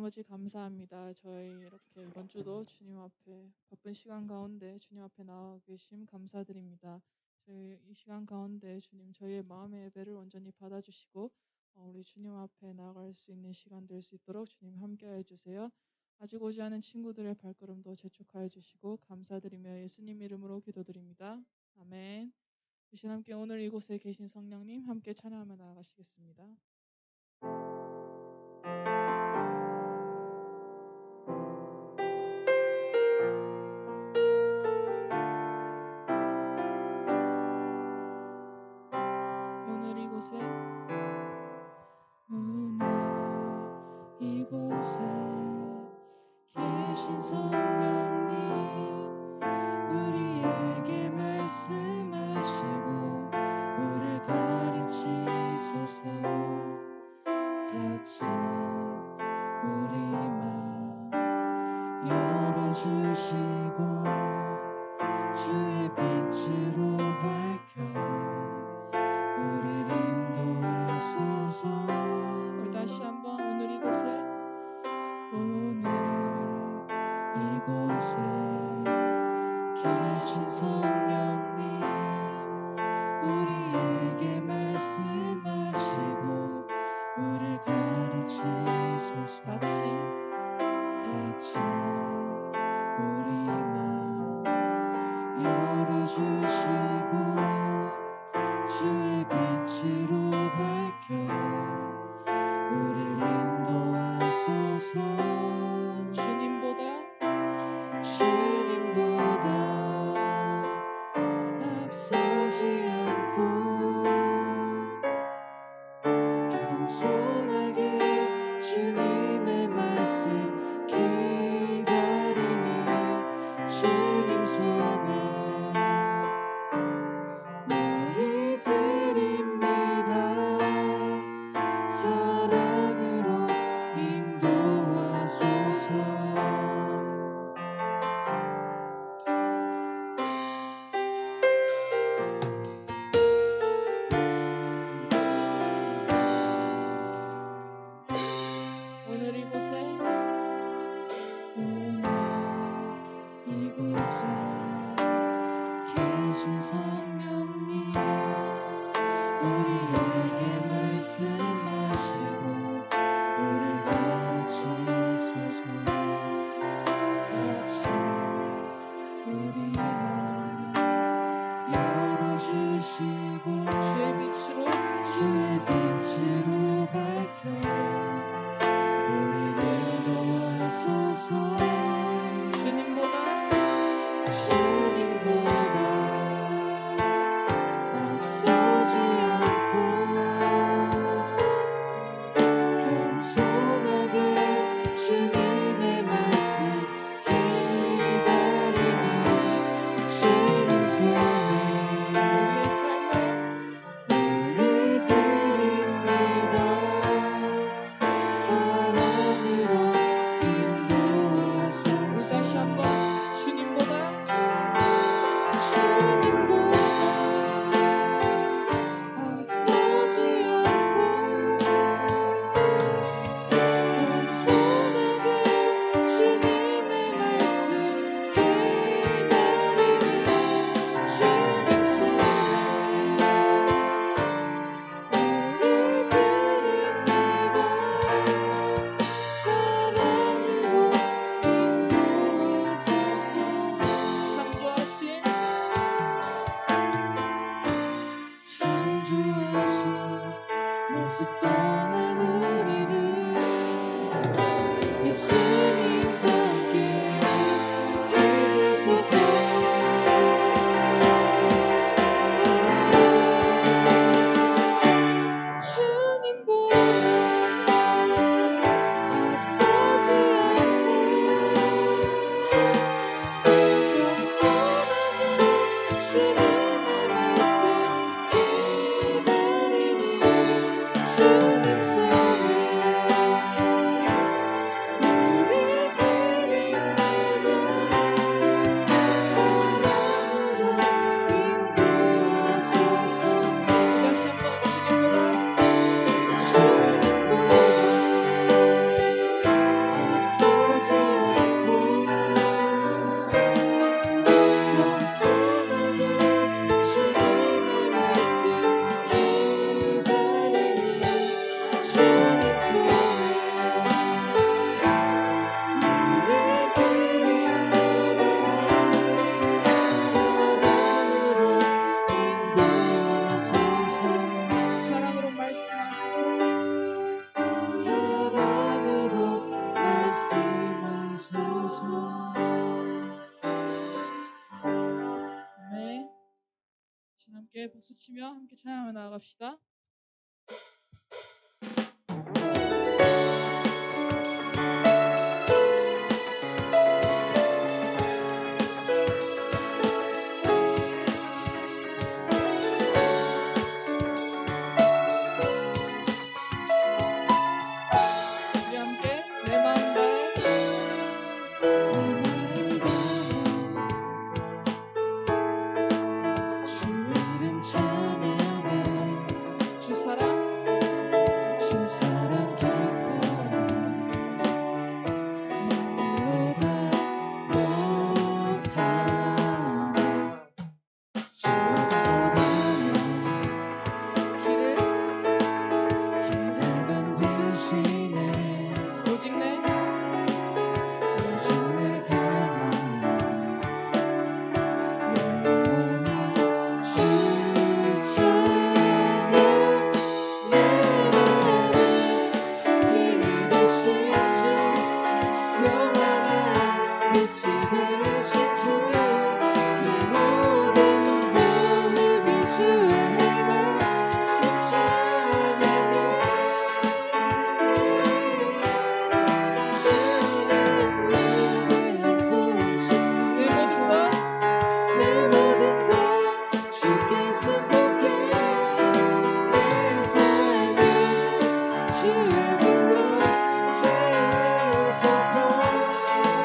아버지 감사합니다. 저희 이렇게 이번 주도 주님 앞에 바쁜 시간 가운데 주님 앞에 나와 계심 감사드립니다. 저희 이 시간 가운데 주님 저희의 마음의 예배를 온전히 받아주시고 우리 주님 앞에 나아갈 수 있는 시간 될 수 있도록 주님 함께해 주세요. 아직 오지 않은 친구들의 발걸음도 재촉하여 주시고 감사드리며 예수님 이름으로 기도드립니다. 아멘. 주신 함께 오늘 이곳에 계신 성령님 함께 찬양하며 나아가시겠습니다. 오늘 이곳에 계신 성령님 우리에게 말씀하시고 우리를 가르치소서. 같이 우리 마음 열어주시고 주의 빛으로 밝혀 우리를 인도하소서. 우리 다시 한번 오늘 이곳에 계신 성령님 우리에게 말씀하시고 우리를 가르치소서. 같이 우리 마음 열어주시고 주의 빛으로 밝혀 우리를 인도하소서. 주님보다 앞서지 않고 겸손하게 주님의 말씀 기다리니 주님 손에 물이 드립니다. 사랑으로 인도하소서. 오늘 이곳에 계신 성령님 우리에게 말씀하시고 우리를 가르치소서. 같이 우리 마음 열어주시고 주의 빛으로 밝혀 우리를 인도하소서. 주님보다 앞서지 않고 겸손하게 주님의 말씀 기다리니 주님 손에 우리의 삶을 드립니다. 사랑으로 인도하소서. 다시 한번 주님보다 앞서지 않고 겸손하게 주님의 말씀 기다리니 주님 손에 우리 드립니다. 사랑으로 인도하소서. 창조하신 모습 떠난 우리를 예수님과 함께 해주소서. 주님보다 앞서지 않고 겸손하게 주님의 말씀 기다리니 주님 손에 주님께 박수치며 함께 찬양하며 나아갑시다. 우리 함께 내 마음 다해 주 이름 찬양해 주 사랑 주 사랑 기뻐 말로다 못하네 주 없어가면 길을 길을 만드시네 오직 내 오직 내가 영원히 주 찬양 내 맘에 힘이 되신 주 영원한 빛이 되신 주 내 모든 모습이 주의 행함 십자가는 주는 위대한 통치 내 모든 것 내 모든 것 주께 승복해 내 삶을 주의 불로 채우소서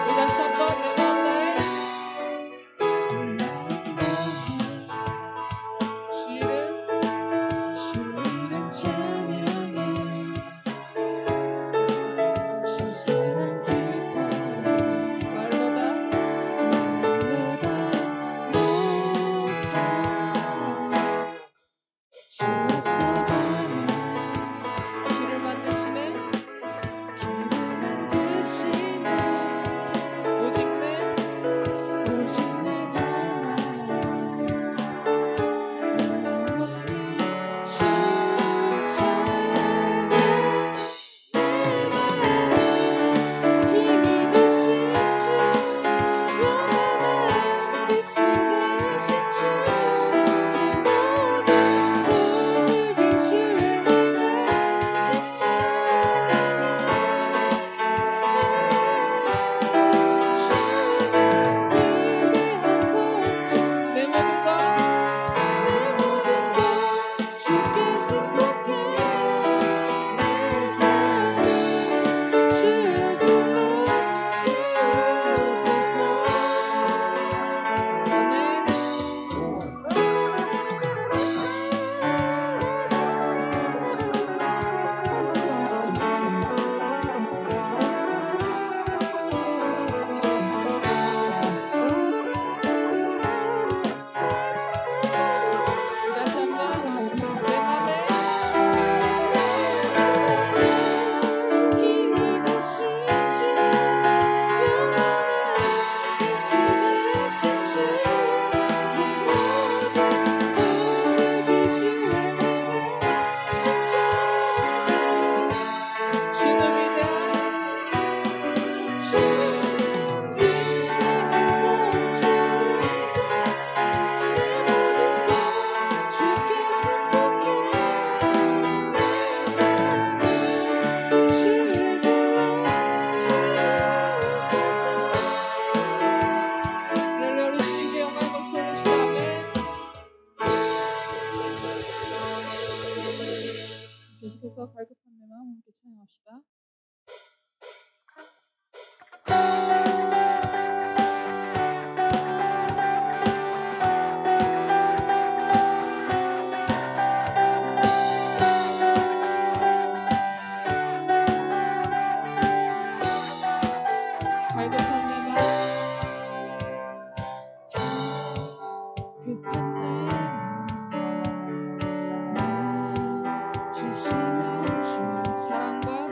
우리 다시 한번 내 마음 다해 주 이름 주 이름 찬양해 주 사랑 기뻐 말로다 말로다 못하네 주 없어가면 길을 만드시네 길을 만드시네 오직 내 오직 내가 영원히 주 찬양 내 맘에 힘이 되신 주 영원한 빛이 되신 주 내 모든 모습이 주의 행함 십자가는 주는 위대한 통치 내 모든 것 내 모든 것 주께 승복해 내 삶을 주의 불로 채우소서 아멘. 다시 한번 내 맘에 힘이 되신 주 영원한 빛이 되신 주내 모든 모습이 주의 행함 십자가는 주는 위대한 주는 위대한 통치자 내 모든 것 주께 승복해 내 삶을 주의 불로 채우소서 할렐루야. 우리 주님께 영광의 박수 올려주시다. 아멘. 계속해서 갈급한 내 마음 함께 찬양합시다. 갈급한 내 마음 급한 내맘 주시는 주 사랑과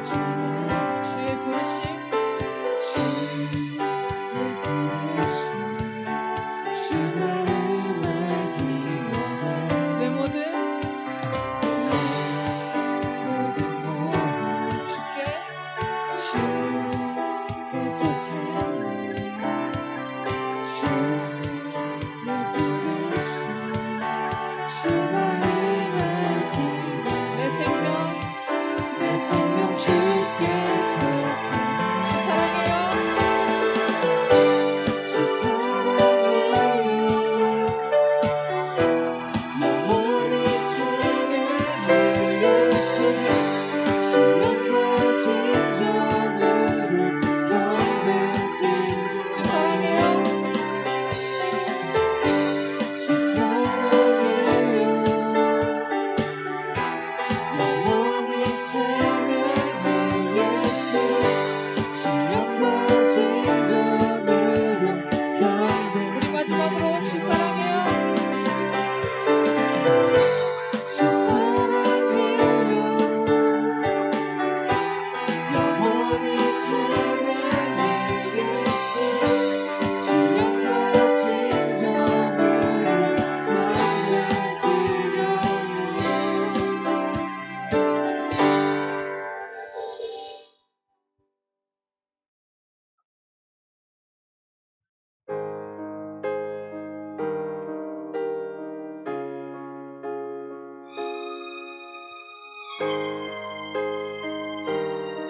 주의 부르심 내 모든 주께 내 생명 주 사랑해요 주 사랑해요 우리 마지막으로 주 사랑해요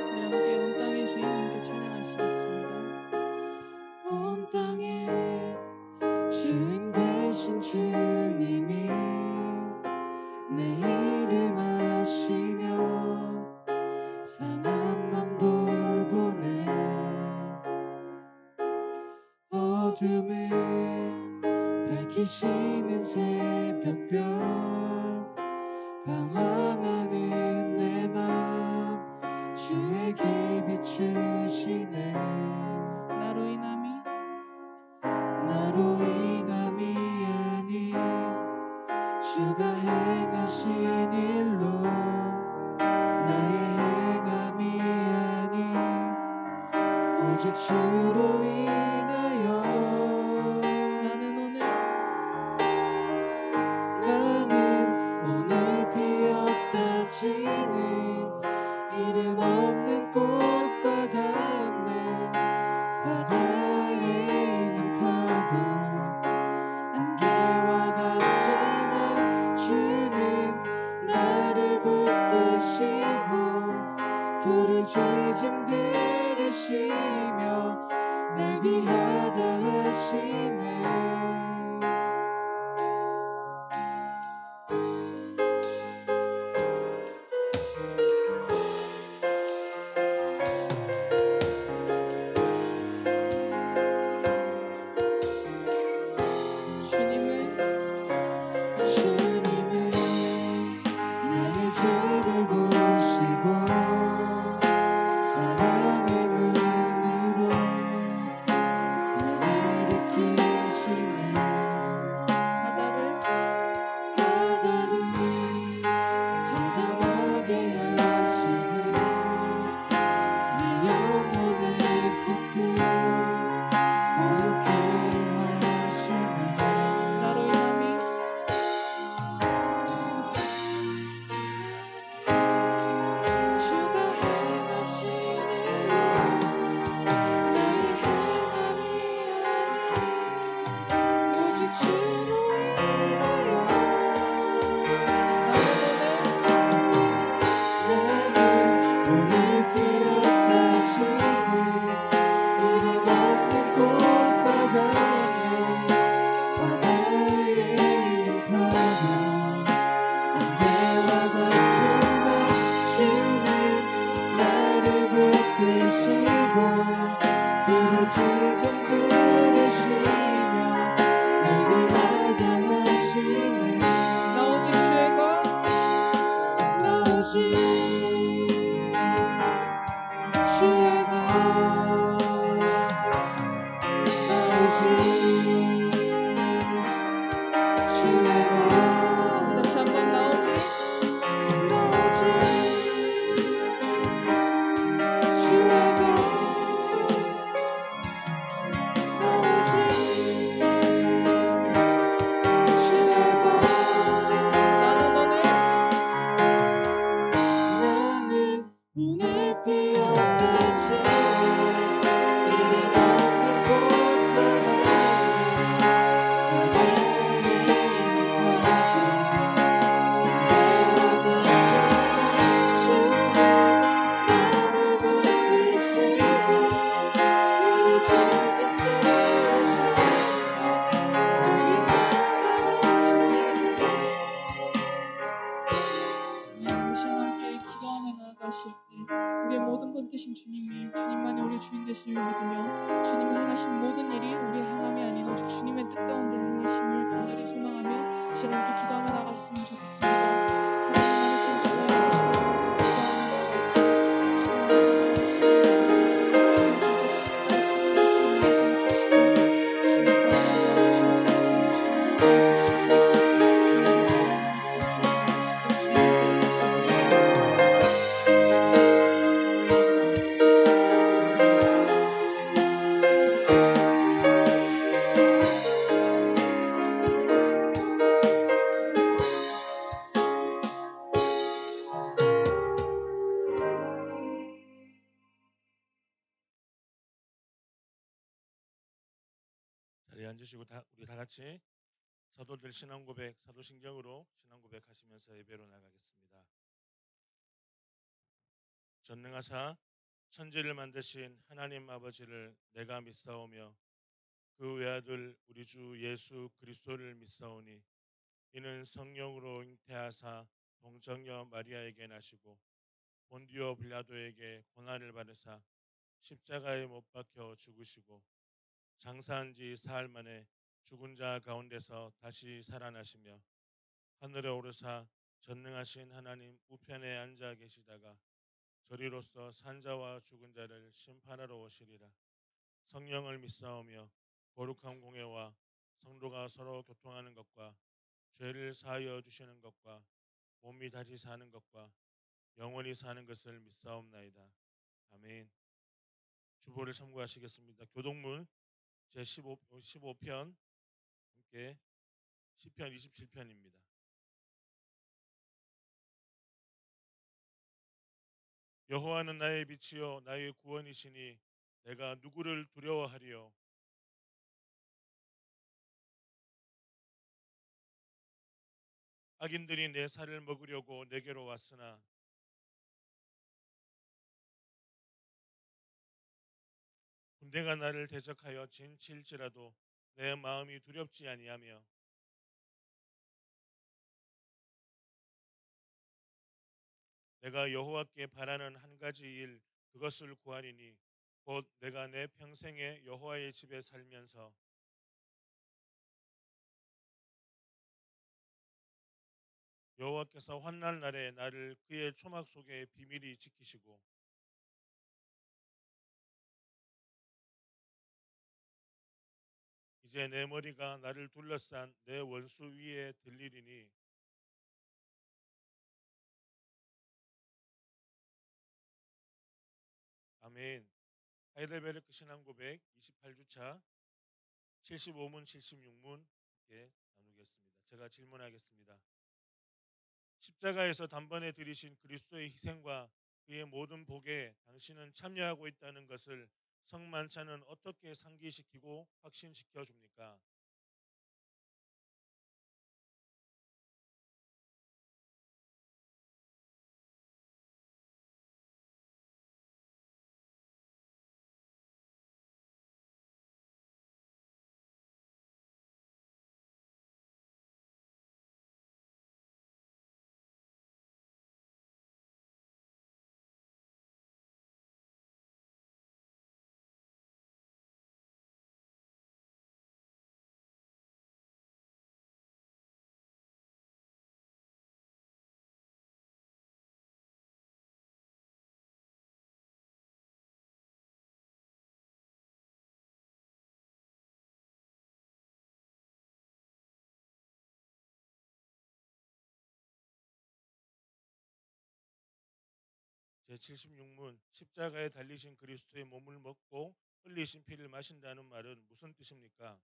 우리 함께 온 땅의 주인님께 찬양하시겠습니다 온 땅의 주인 되신 주님이 내 이름 아시며 상한 맘 돌보네 어둠을 밝히시는 새벽별 방황하는 내 맘 주에게 비추시네 나로 인함이 아니 주가 행하신 일로 나의 행함이 아니 오직 주로 인하여 나는 오늘 피었다 지는 이름 없는 꽃과 같네 바다에 있는 파도 안개와 같지만 주는 나를 붙드시고 부르짖음 들으시며 날 위하다 하시네 주님은 나의 죄를 보시고 사랑의 눈으로 날 일으키시네 바다를 잠잠하게 하시고 내 영혼의 폭풍 고요케 하시네 나로 인함이 주가 행하신 일로 나의 행함이 아니 오직 주로 인하여 나는 오늘 피었다 지는 이름 없는 꽃과 같네 바다에 있는 파도 안개와 같지만 주는 나를 붙드시고 부르짖음 들으시며 내게 나가시네 나 오직 주의 것 나 오직 주의 것 나 오직 주의 것 다시 한번 나 오직 오늘 피어나지 이름 없는 꽃바다에 우리 시간 함께 기도하며 나아가실 때 우리의 모든 것 되신 주님이 주님만이 우리 주인 되심을 믿으며 주님이 행하신 모든 일이 우리의 행함이 아닌 오직 주님의 뜻 가운데 행하심을 간절히 소망하며 이 시간 함께 기도하며 나아가셨으면 좋겠습니다. 사랑이 많으신 주 하나님 아버지 기도하며 나아갈 때 주님의 모든 지혜와 수고를 주님 도와주시고 주님 가운데 도와주시옵소서. 주님 도와주시고 우리에게 주의 말씀을 나아가시고 주님 도와주시옵소서. 자리에 앉으시고 우리 다 같이 사도들 신앙고백, 사도신경으로 신앙고백하시면서 예배로 나가겠습니다. 전능하사 천지를 만드신 하나님 아버지를 내가 믿사오며 그 외아들 우리 주 예수 그리스도를 믿사오니 이는 성령으로 잉태하사 동정녀 마리아에게 나시고 본디오 빌라도에게 고난을 받으사 십자가에 못 박혀 죽으시고 장사한 지 사흘 만에 죽은 자 가운데서 다시 살아나시며 하늘에 오르사 전능하신 하나님 우편에 앉아 계시다가 저리로서 산자와 죽은 자를 심판하러 오시리라. 성령을 믿사오며 거룩한 공회와 성도가 서로 교통하는 것과 죄를 사하여 주시는 것과 몸이 다시 사는 것과 영원히 사는 것을 믿사옵나이다. 아멘. 주보를 참고하시겠습니다. 교동문 제15편 함께 시편 27편입니다. 여호와는 나의 빛이요 나의 구원이시니 내가 누구를 두려워하리요. 악인들이 내 살을 먹으려고 내게로 왔으나 군대가 나를 대적하여 진칠지라도 내 마음이 두렵지 아니하며 내가 여호와께 바라는 한 가지 일 그것을 구하리니 곧 내가 내 평생에 여호와의 집에 살면서 여호와께서 환난 날에 나를 그의 초막 속에 비밀히 지키시고 이제 내 머리가 나를 둘러싼 내 원수 위에 들리리니 아멘. 하이델베르크 신앙고백 28주차 75문 76문 함께 나누겠습니다. 제가 질문하겠습니다. 십자가에서 단번에 들이신 그리스도의 희생과 그의 모든 복에 당신은 참여하고 있다는 것을 성만찬은 어떻게 상기시키고 확신시켜 줍니까? 제76문 십자가에 달리신 그리스도의 몸을 먹고 흘리신 피를 마신다는 말은 무슨 뜻입니까?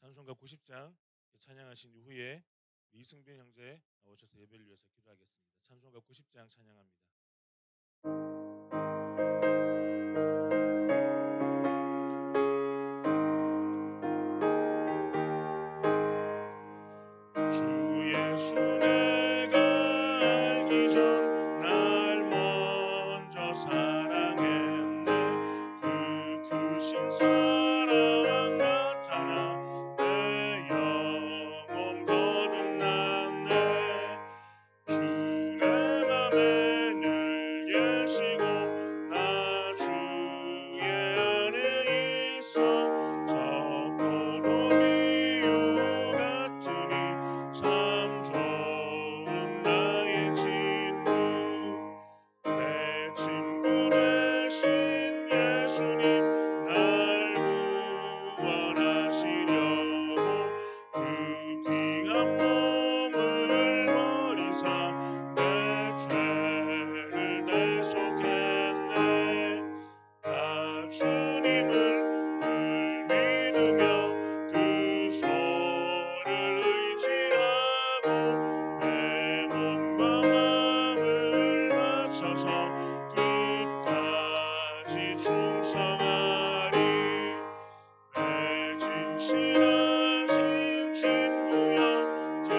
찬송가 90장 찬양하신 이후에 이승빈 형제 나오셔서 예배를 위해서 기도하겠습니다. 찬송가 90장 찬양합니다. 주 예수 내가 알기 전 날 먼저 사랑했네. 그 크신 사랑 나타나 내 영혼 거듭났네. 주 내 맘에 늘 계시고 나 주의 안에 있어 적고도 미움 같으니 참 좋은 나의 친구. 내 친구 되신 예수님 날 구원하시려고 그 귀한 몸을 버리사 내 죄를 대속했네. 나 주님을 늘 믿으며 그 손을 의지하고 내 몸과 마음을 바쳐서 끝까지 충성하리. 내 진실하신 친구여 그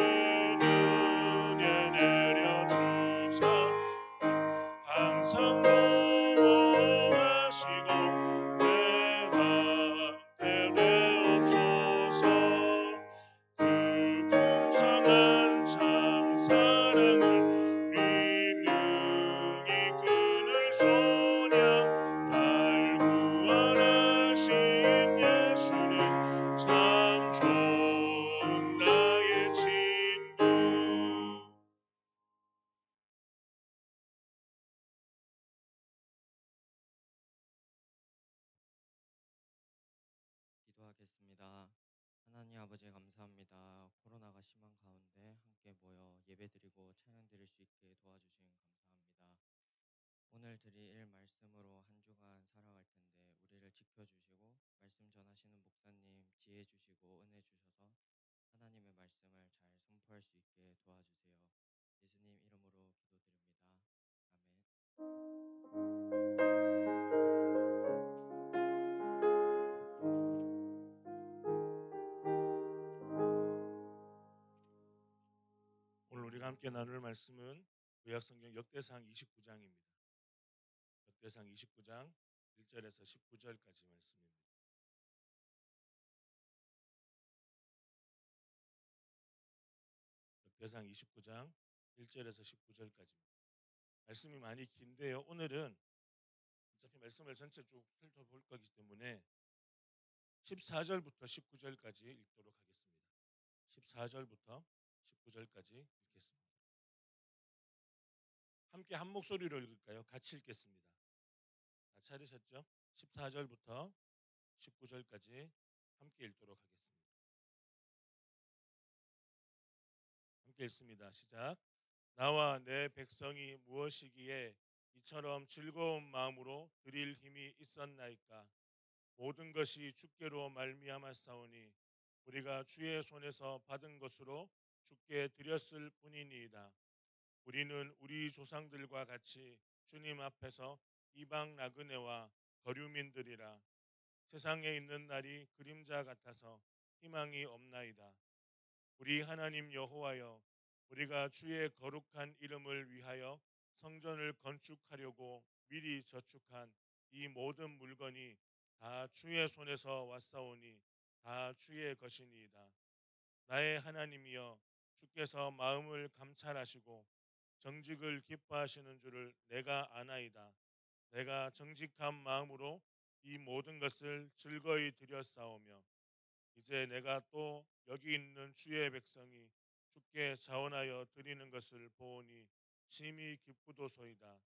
눈에 내려주사 항상 보호하시고 내 방패 되옵소서. 그 풍성한 참 사랑을 능히 끊을 소냐. 날 구원하신 예수는 참 좋은 나의 친구. 기도하겠습니다. 하나님 아버지 감사합니다. 코로나가 심한 가운데 함께 모여 예배드리고 찬양드릴 수 있게 도와주신 감사합니다. 오늘 드릴 말씀으로 한 주간 살아갈 텐데 우리를 지켜주시고 말씀 전하시는 목사님 지혜 주시고 은혜 주셔서 하나님의 말씀을 잘 선포할 수 있게 도와주세요. 예수님 이름으로 기도드립니다. 아멘. 오늘 우리가 함께 나눌 말씀은 구약성경 역대상 29장입니다. 역대상 29장 1절에서 19절까지 말씀입니다. 역대상 29장 1절에서 19절까지입니다. 말씀이 많이 긴데요. 오늘은 어차피 말씀을 전체 쭉 훑어볼 거기 때문에 14절부터 19절까지 읽도록 하겠습니다. 14절부터 19절까지 읽겠습니다. 함께 한 목소리로 읽을까요? 같이 읽겠습니다. 다 찾으셨죠? 14절부터 19절까지 함께 읽도록 하겠습니다. 함께 읽습니다. 시작. 나와 내 백성이 무엇이기에 이처럼 즐거운 마음으로 드릴 힘이 있었나이까. 모든 것이 주께로 말미암았사오니 우리가 주의 손에서 받은 것으로 주께 드렸을 뿐이니이다. 우리는 우리 조상들과 같이 주님 앞에서 이방 나그네와 거류민들이라. 세상에 있는 날이 그림자 같아서 희망이 없나이다. 우리 하나님 여호와여, 우리가 주의 거룩한 이름을 위하여 성전을 건축하려고 미리 저축한 이 모든 물건이 다 주의 손에서 왔사오니 다 주의 것이니이다. 나의 하나님이여, 주께서 마음을 감찰하시고 정직을 기뻐하시는 줄을 내가 아나이다. 내가 정직한 마음으로 이 모든 것을 즐거이 드렸사오며 이제 내가 또 여기 있는 주의 백성이 주께 자원하여 드리는 것을 보오니 심히 기쁘도소이다.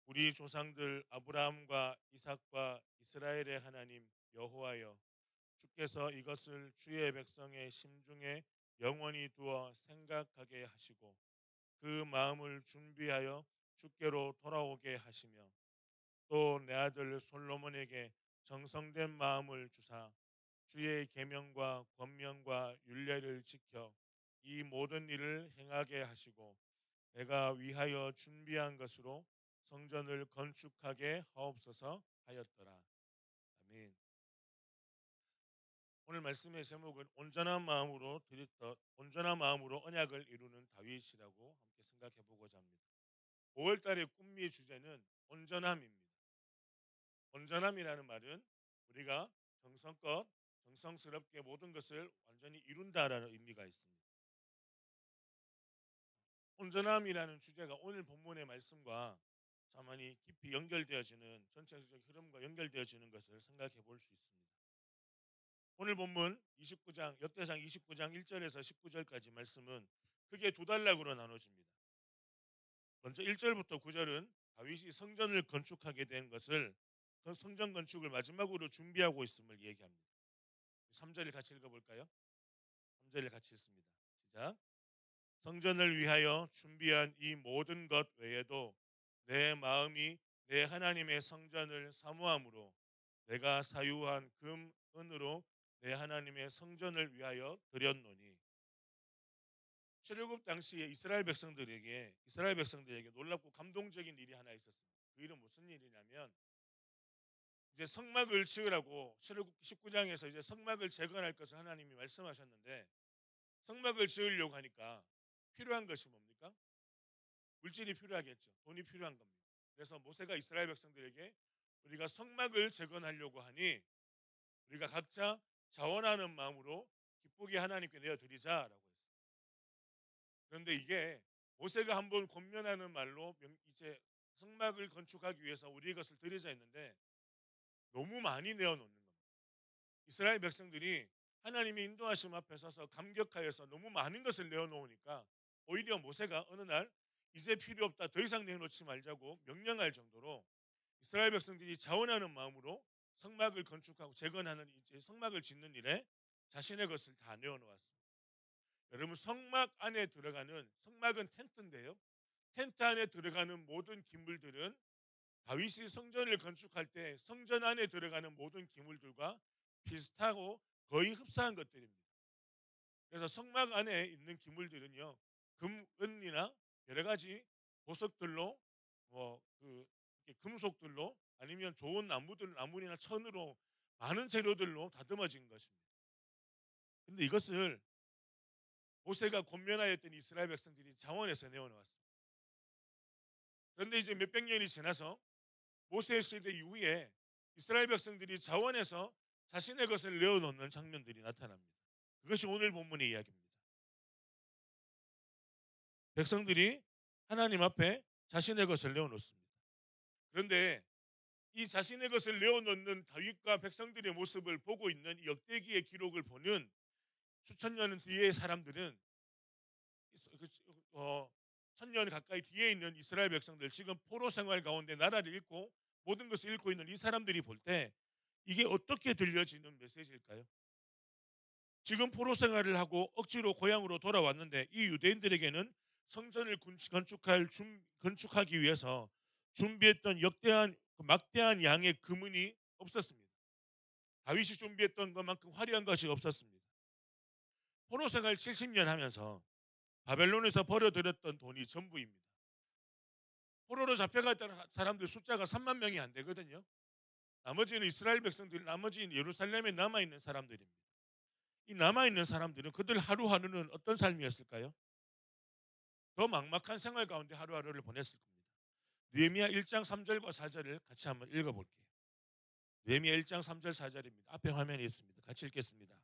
우리 조상들 아브라함과 이삭과 이스라엘의 하나님 여호와여, 주께서 이것을 주의 백성의 심중에 영원히 두어 생각하게 하시고 그 마음을 준비하여 주께로 돌아오게 하시며 또 내 아들 솔로몬에게 정성된 마음을 주사 주의 계명과 권면과 율례를 지켜 이 모든 일을 행하게 하시고 내가 위하여 준비한 것으로 성전을 건축하게 하옵소서 하였더라. 아멘. 오늘 말씀의 제목은 온전한 마음으로 언약을 이루는 다윗이라고 함께 생각해 보고자 합니다. 5월달의 꿈미의 주제는 온전함입니다. 온전함이라는 말은 우리가 정성껏 정성스럽게 모든 것을 완전히 이룬다라는 의미가 있습니다. 온전함이라는 주제가 오늘 본문의 말씀과 참 많이 깊이 연결되어지는 전체적 흐름과 연결되어지는 것을 생각해 볼 수 있습니다. 오늘 본문 29장 역대상 29장 1절에서 19절까지 말씀은 크게 두 단락으로 나눠집니다. 먼저 1절부터 9절은 다윗이 성전을 건축하게 된 것을 그 성전 건축을 마지막으로 준비하고 있음을 얘기합니다. 3절을 같이 읽어볼까요? 3절을 같이 읽습니다. 시작. 성전을 위하여 준비한 이 모든 것 외에도 내 마음이 내 하나님의 성전을 사모함으로 내가 사유한 금, 은으로 내 하나님의 성전을 위하여 드렸노니. 출애굽 당시에 이스라엘 백성들에게 놀랍고 감동적인 일이 하나 있었습니다. 그 일은 무슨 일이냐면 이제 성막을 지으라고 출애굽 19장에서 이제 성막을 재건할 것을 하나님이 말씀하셨는데 성막을 지으려고 하니까 필요한 것이 뭡니까? 물질이 필요하겠죠. 돈이 필요한 겁니다. 그래서 모세가 이스라엘 백성들에게 우리가 성막을 재건하려고 하니 우리가 각자 자원하는 마음으로 기쁘게 하나님께 내어드리자라고 했어요. 그런데 이게 모세가 한번 권면하는 말로 이제 성막을 건축하기 위해서 우리 것을 드리자 했는데 너무 많이 내어놓는 겁니다. 이스라엘 백성들이 하나님의 인도하심 앞에 서서 감격하여서 너무 많은 것을 내어놓으니까 오히려 모세가 어느 날 이제 필요 없다 더 이상 내놓지 말자고 명령할 정도로 이스라엘 백성들이 자원하는 마음으로 성막을 건축하고 재건하는 이제 성막을 짓는 일에 자신의 것을 다 내어놓았습니다. 여러분 성막은 텐트인데요. 텐트 안에 들어가는 모든 기물들은 다윗이 성전을 건축할 때 성전 안에 들어가는 모든 기물들과 비슷하고 거의 흡사한 것들입니다. 그래서 성막 안에 있는 기물들은요, 금, 은이나 여러 가지 보석들로, 금속들로 아니면 좋은 나무나 천으로 많은 재료들로 다듬어진 것입니다. 근데 이것을 모세가 권면하였던 이스라엘 백성들이 자원해서 내어놓았습니다. 그런데 이제 몇백 년이 지나서 모세의 세대 이후에 이스라엘 백성들이 자원해서 자신의 것을 내어놓는 장면들이 나타납니다. 그것이 오늘 본문의 이야기입니다. 백성들이 하나님 앞에 자신의 것을 내어놓습니다. 그런데 이 자신의 것을 내어놓는 다윗과 백성들의 모습을 보고 있는 이 역대기의 기록을 보는 수천 년 뒤의 사람들은 천년 가까이 뒤에 있는 이스라엘 백성들 지금 포로 생활 가운데 나라를 잃고 모든 것을 잃고 있는 이 사람들이 볼 때 이게 어떻게 들려지는 메시지일까요? 지금 포로 생활을 하고 억지로 고향으로 돌아왔는데 이 유대인들에게는 성전을 건축하기 위해서 준비했던 막대한 양의 금은이 없었습니다. 다윗이 준비했던 것만큼 화려한 것이 없었습니다. 포로 생활 70년 하면서 바벨론에서 버려들였던 돈이 전부입니다. 포로로 잡혀갔던 사람들 숫자가 3만 명이 안 되거든요. 나머지는 이스라엘 백성들, 나머지는 예루살렘에 남아있는 사람들입니다. 이 남아있는 사람들은 그들 하루하루는 어떤 삶이었을까요? 더 막막한 생활 가운데 하루하루를 보냈을 겁니다. 느헤미야 1장 3절과 4절을 같이 한번 읽어볼게요. 느헤미야 1장 3절 4절입니다. 앞에 화면에 있습니다. 같이 읽겠습니다.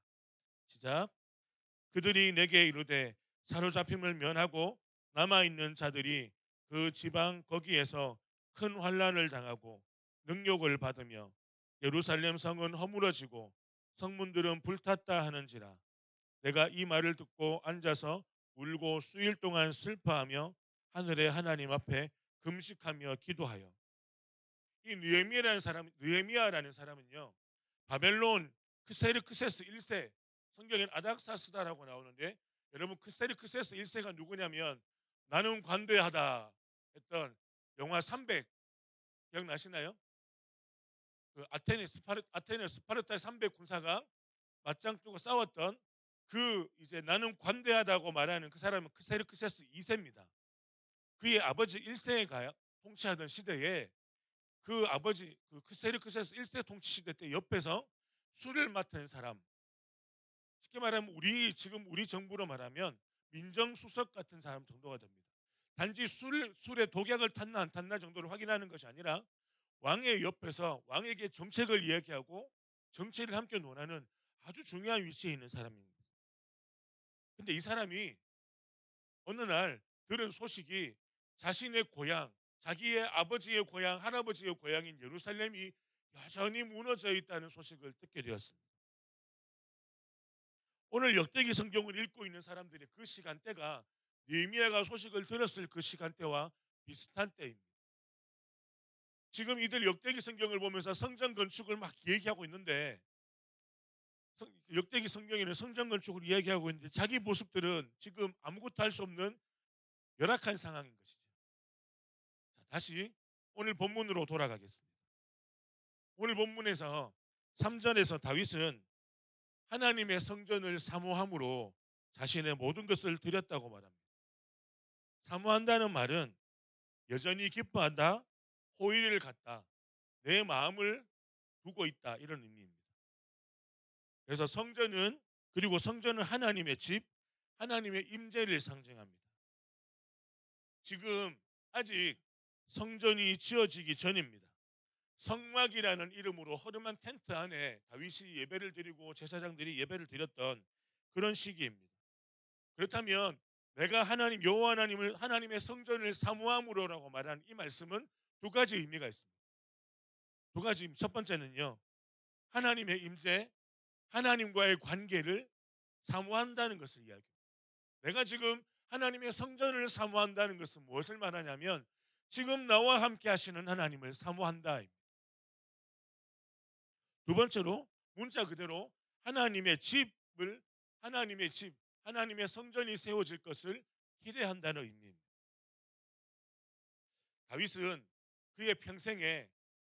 시작. 그들이 내게 이르되 사로잡힘을 면하고 남아있는 자들이 그 지방 거기에서 큰 환난을 당하고 능욕을 받으며 예루살렘 성은 허물어지고 성문들은 불탔다 하는지라. 내가 이 말을 듣고 앉아서 울고 수일 동안 슬퍼하며 하늘의 하나님 앞에 금식하며 기도하여. 이 느헤미야라는 사람은요, 바벨론 크세르크세스 1세, 성경엔 아닥사스다라고 나오는데 여러분 크세르크세스 1세가 누구냐면 나는 관대하다 했던 영화 300 기억나시나요? 그 아테네 스파르타 300 군사가 맞짱 뜨고 싸웠던 그 이제 나는 관대하다고 말하는 그 사람은 크세르크세스 2세입니다. 그의 아버지 1세가 통치하던 시대에 그 아버지 그 크세르크세스 1세 통치 시대 때 옆에서 술을 맡은 사람, 쉽게 말하면 우리 정부로 말하면 민정수석 같은 사람 정도가 됩니다. 단지 술에 독약을 탔나 안 탔나 정도를 확인하는 것이 아니라 왕의 옆에서 왕에게 정책을 이야기하고 정치를 함께 논하는 아주 중요한 위치에 있는 사람입니다. 근데 이 사람이 어느 날 들은 소식이 자신의 고향, 자기의 아버지의 고향, 할아버지의 고향인 예루살렘이 여전히 무너져 있다는 소식을 듣게 되었습니다. 오늘 역대기 성경을 읽고 있는 사람들의 그 시간대가 느헤미야가 소식을 들었을 그 시간대와 비슷한 때입니다. 지금 이들 역대기 성경을 보면서 성전 건축을 막 얘기하고 있는데 역대기 성경에는 성전 건축을 이야기하고 있는데 자기 모습들은 지금 아무것도 할 수 없는 열악한 상황인 것이죠. 자, 다시 오늘 본문으로 돌아가겠습니다. 오늘 본문에서 3절에서 다윗은 하나님의 성전을 사모함으로 자신의 모든 것을 드렸다고 말합니다. 사모한다는 말은 여전히 기뻐한다, 호의를 갖다, 내 마음을 두고 있다 이런 의미입니다. 그래서 성전은 하나님의 집, 하나님의 임재를 상징합니다. 지금 아직 성전이 지어지기 전입니다. 성막이라는 이름으로 허름한 텐트 안에 다윗이 예배를 드리고 제사장들이 예배를 드렸던 그런 시기입니다. 그렇다면 내가 하나님 여호와 하나님을 하나님의 성전을 사모함으로라고 말한 이 말씀은 두 가지 의미가 있습니다. 두 가지. 첫 번째는요. 하나님의 임재, 하나님과의 관계를 사모한다는 것을 이야기합니다. 내가 지금 하나님의 성전을 사모한다는 것은 무엇을 말하냐면 지금 나와 함께 하시는 하나님을 사모한다. 두 번째로 문자 그대로 하나님의 집, 하나님의 성전이 세워질 것을 기대한다는 의미입니다. 다윗은 그의 평생에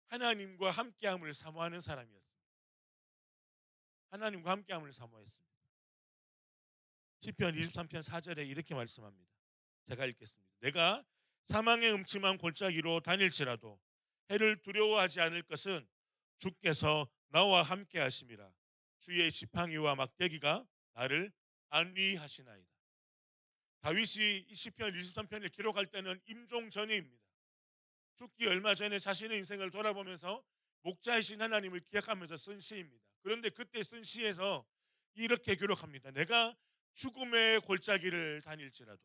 하나님과 함께함을 사모하는 사람이었습니다. 하나님과 함께함을 사모했습니다. 시편 23편 4절에 이렇게 말씀합니다. 제가 읽겠습니다. 내가 사망의 음침한 골짜기로 다닐지라도 해를 두려워하지 않을 것은 주께서 나와 함께 하심이라. 주의 지팡이와 막대기가 나를 안위하시나이다. 다윗이 이 시편 23편을 기록할 때는 임종 전입니다. 죽기 얼마 전에 자신의 인생을 돌아보면서 목자이신 하나님을 기억하면서 쓴 시입니다. 그런데 그때 쓴 시에서 이렇게 기록합니다. 내가 죽음의 골짜기를 다닐지라도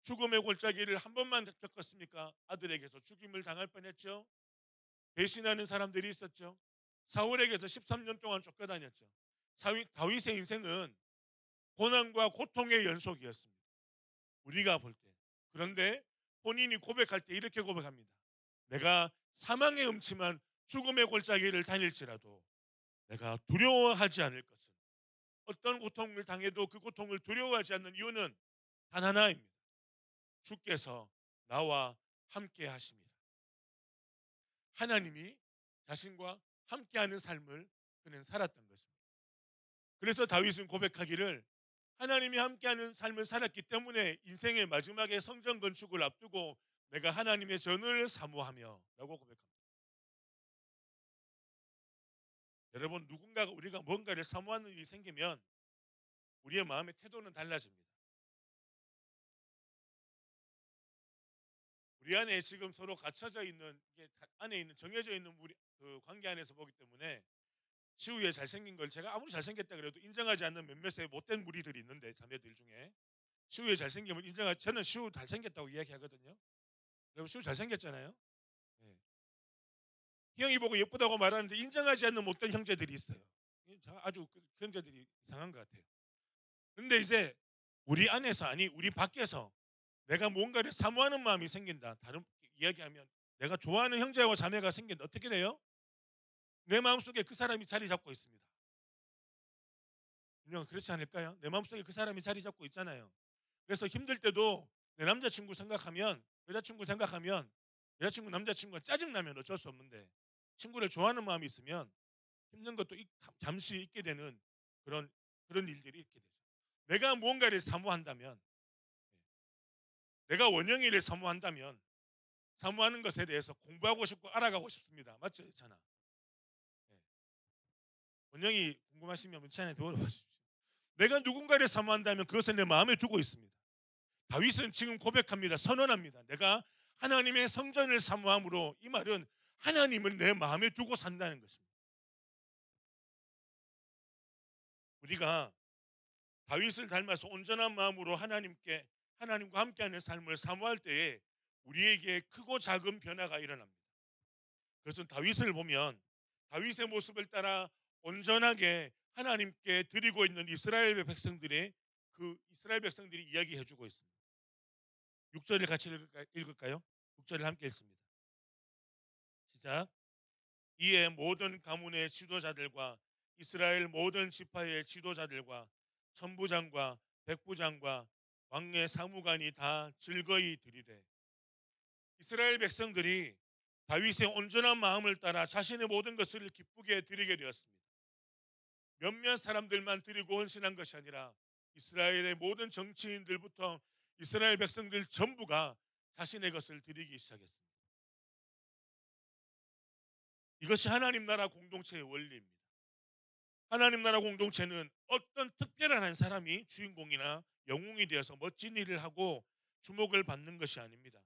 죽음의 골짜기를 한 번만 겪었습니까? 아들에게서 죽임을 당할 뻔했죠. 배신하는 사람들이 있었죠. 사울에게서 13년 동안 쫓겨다녔죠. 다윗의 인생은 고난과 고통의 연속이었습니다. 우리가 볼 때. 그런데 본인이 고백할 때 이렇게 고백합니다. 내가 사망의 음침한 죽음의 골짜기를 다닐지라도 내가 두려워하지 않을 것은 어떤 고통을 당해도 그 고통을 두려워하지 않는 이유는 단 하나입니다. 주께서 나와 함께 하십니다. 하나님이 자신과 함께하는 삶을 그는 살았던 것입니다. 그래서 다윗은 고백하기를 하나님이 함께하는 삶을 살았기 때문에 인생의 마지막에 성전 건축을 앞두고 내가 하나님의 전을 사모하며 라고 고백합니다. 여러분 누군가가 우리가 뭔가를 사모하는 일이 생기면 우리의 마음의 태도는 달라집니다. 우리 안에 지금 서로 갇혀져 있는 이게 안에 있는 정해져 있는 우리 그 관계 안에서 보기 때문에 시우에 잘생긴 걸 제가 아무리 잘생겼다 그래도 인정하지 않는 몇몇의 못된 무리들이 있는데 자매들 중에 시우의 잘생김을 저는 시우 잘생겼다고 이야기하거든요. 여러분 시우 잘생겼잖아요. 네. 형이 보고 예쁘다고 말하는데 인정하지 않는 못된 형제들이 있어요. 아주 그 형제들이 이상한 것 같아요. 그런데 이제 우리 안에서 아니 우리 밖에서 내가 뭔가를 사모하는 마음이 생긴다. 다른 이야기하면 내가 좋아하는 형제와 자매가 생긴다. 어떻게 돼요? 내 마음속에 그 사람이 자리 잡고 있습니다. 분명 그렇지 않을까요? 내 마음속에 그 사람이 자리 잡고 있잖아요. 그래서 힘들 때도 내 남자친구 생각하면 여자친구 남자친구가 짜증나면 어쩔 수 없는데 친구를 좋아하는 마음이 있으면 힘든 것도 잠시 잊게 되는 그런 그런 일들이 있게 되죠. 내가 무언가를 사모한다면, 내가 원영이를 사모한다면 사모하는 것에 대해서 공부하고 싶고 알아가고 싶습니다. 맞죠? 있잖아. 예. 원영이 궁금하시면 문찬한테 물어보십시오. 내가 누군가를 사모한다면 그것을 내 마음에 두고 있습니다. 다윗은 지금 고백합니다. 선언합니다. 내가 하나님의 성전을 사모함으로, 이 말은 하나님을 내 마음에 두고 산다는 것입니다. 우리가 다윗을 닮아서 온전한 마음으로 하나님과 함께하는 삶을 사모할 때에 우리에게 크고 작은 변화가 일어납니다. 그것은 다윗을 보면 다윗의 모습을 따라 온전하게 하나님께 드리고 있는 이스라엘 백성들이 이야기해주고 있습니다. 6절을 같이 읽을까요? 6절을 함께 읽습니다. 시작. 이에 모든 가문의 지도자들과 이스라엘 모든 지파의 지도자들과 천부장과 백부장과 왕의 사무관이 다 즐거이 들이되, 이스라엘 백성들이 다윗의 온전한 마음을 따라 자신의 모든 것을 기쁘게 드리게 되었습니다. 몇몇 사람들만 드리고 헌신한 것이 아니라 이스라엘의 모든 정치인들부터 이스라엘 백성들 전부가 자신의 것을 드리기 시작했습니다. 이것이 하나님 나라 공동체의 원리입니다. 하나님 나라 공동체는 어떤 특별한 한 사람이 주인공이나 영웅이 되어서 멋진 일을 하고 주목을 받는 것이 아닙니다.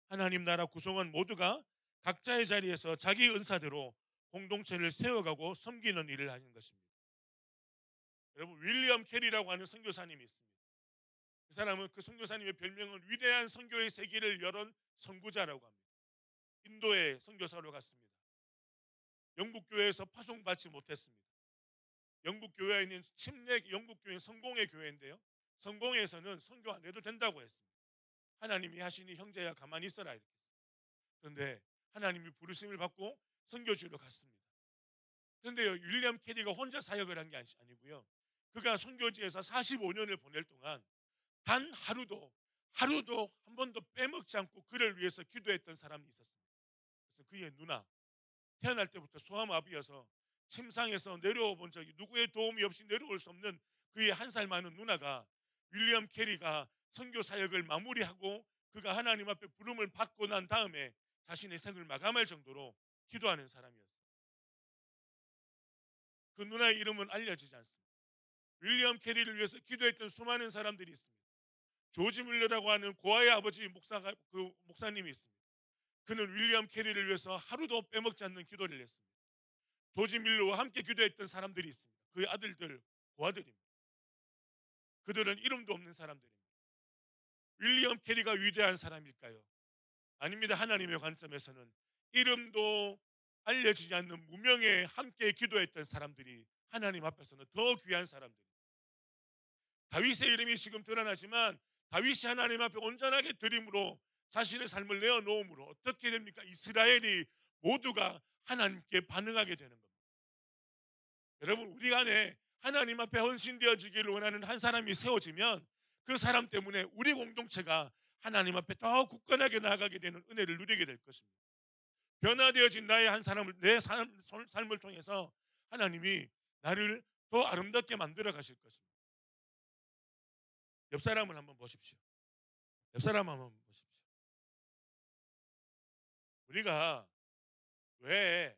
하나님 나라 구성원 모두가 각자의 자리에서 자기 은사대로 공동체를 세워가고 섬기는 일을 하는 것입니다. 여러분, 윌리엄 캐리라고 하는 선교사님이 있습니다. 그 사람은, 그 선교사님의 별명은 위대한 선교의 세계를 열은 선구자라고 합니다. 인도에 선교사로 갔습니다. 영국 교회에서 파송받지 못했습니다. 영국 교회에 있는 영국 교회 성공의 교회인데요. 성공에서는 선교 안 해도 된다고 했습니다. 하나님이 하시니 형제야 가만히 있어라 이렇게 했습니다. 그런데 하나님이 부르심을 받고 선교지로 갔습니다. 그런데요, 윌리엄 캐리가 혼자 사역을 한 게 아니고요. 그가 선교지에서 45년을 보낼 동안 단 하루도 한 번도 빼먹지 않고 그를 위해서 기도했던 사람이 있었습니다. 그래서 그의 누나, 태어날 때부터 소아마비여서 침상에서 내려와 본 적이, 누구의 도움이 없이 내려올 수 없는 그의 한 살 많은 누나가 윌리엄 캐리가 선교 사역을 마무리하고 그가 하나님 앞에 부름을 받고 난 다음에 자신의 생을 마감할 정도로 기도하는 사람이었어요. 그 누나의 이름은 알려지지 않습니다. 윌리엄 캐리를 위해서 기도했던 수많은 사람들이 있습니다. 조지 뮬러라고 하는 고아의 아버지 목사님이 있습니다. 그는 윌리엄 캐리를 위해서 하루도 빼먹지 않는 기도를 했습니다. 조지 밀러와 함께 기도했던 사람들이 있습니다. 그의 아들들, 고아들입니다. 그들은 이름도 없는 사람들입니다. 윌리엄 캐리가 위대한 사람일까요? 아닙니다. 하나님의 관점에서는 이름도 알려지지 않는 무명에 함께 기도했던 사람들이 하나님 앞에서는 더 귀한 사람들입니다. 다윗의 이름이 지금 드러나지만 다윗이 하나님 앞에 온전하게 드림으로 자신의 삶을 내어놓음으로 어떻게 됩니까? 이스라엘이 모두가 하나님께 반응하게 되는 겁니다. 여러분, 우리 안에 하나님 앞에 헌신되어지기를 원하는 한 사람이 세워지면 그 사람 때문에 우리 공동체가 하나님 앞에 더 굳건하게 나아가게 되는 은혜를 누리게 될 것입니다. 변화되어진 나의 한 사람을, 내 삶을 통해서 하나님이 나를 더 아름답게 만들어 가실 것입니다. 옆 사람을 한번 보십시오. 옆 사람 한번 보십시오. 우리가 왜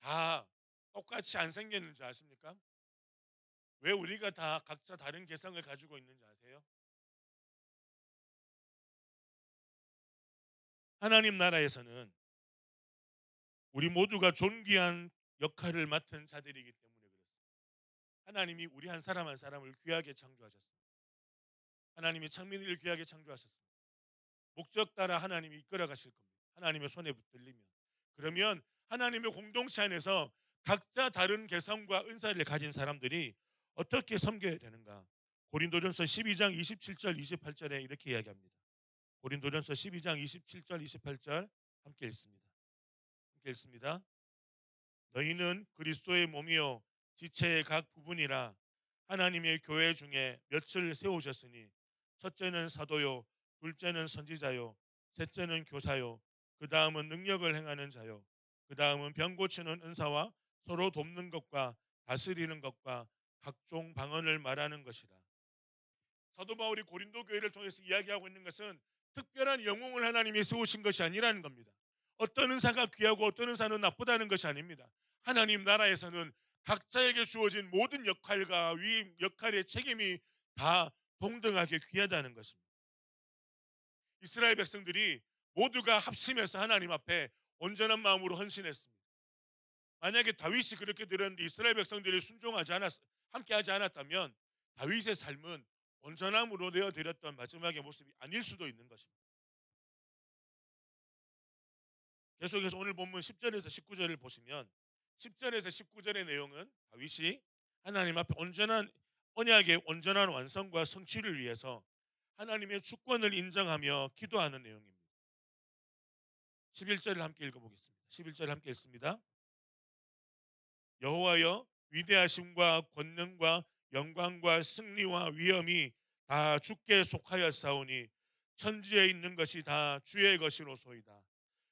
다 똑같이 안 생겼는지 아십니까? 왜 우리가 다 각자 다른 개성을 가지고 있는지 아세요? 하나님 나라에서는 우리 모두가 존귀한 역할을 맡은 자들이기 때문에 그렇습니다. 하나님이 우리 한 사람 한 사람을 귀하게 창조하셨습니다. 하나님이 창민이를 귀하게 창조하셨습니다. 목적 따라 하나님이 이끌어 가실 겁니다. 하나님의 손에 붙들리면. 그러면 하나님의 공동체 안에서 각자 다른 개성과 은사를 가진 사람들이 어떻게 섬겨야 되는가? 고린도전서 12장 27절 28절에 이렇게 이야기합니다. 고린도전서 12장 27절 28절 함께 읽습니다. 함께 읽습니다. 너희는 그리스도의 몸이요 지체의 각 부분이라 하나님의 교회 중에 몇을 세우셨으니 첫째는 사도요, 둘째는 선지자요, 셋째는 교사요, 그 다음은 능력을 행하는 자요, 그 다음은 병 고치는 은사와 서로 돕는 것과 다스리는 것과 각종 방언을 말하는 것이라. 사도 바울이 고린도 교회를 통해서 이야기하고 있는 것은 특별한 영웅을 하나님이 세우신 것이 아니라는 겁니다. 어떤 은사가 귀하고 어떤 은사는 나쁘다는 것이 아닙니다. 하나님 나라에서는 각자에게 주어진 모든 역할과 위임, 역할의 책임이 다 동등하게 귀하다는 것입니다. 이스라엘 백성들이 모두가 합심해서 하나님 앞에 온전한 마음으로 헌신했습니다. 만약에 다윗이 그렇게 드렸는데 이스라엘 백성들이 함께하지 않았다면 다윗의 삶은 온전함으로 내어드렸던 마지막의 모습이 아닐 수도 있는 것입니다. 계속해서 오늘 본문 10절에서 19절을 보시면 10절에서 19절의 내용은 다윗이 하나님 앞에 온전한 언약의 온전한 완성과 성취를 위해서 하나님의 주권을 인정하며 기도하는 내용입니다. 11절을 함께 읽어보겠습니다. 11절 함께 읽습니다. 여호와여, 위대하심과 권능과 영광과 승리와 위엄이 다 주께 속하였사오니 천지에 있는 것이 다 주의 것이로소이다.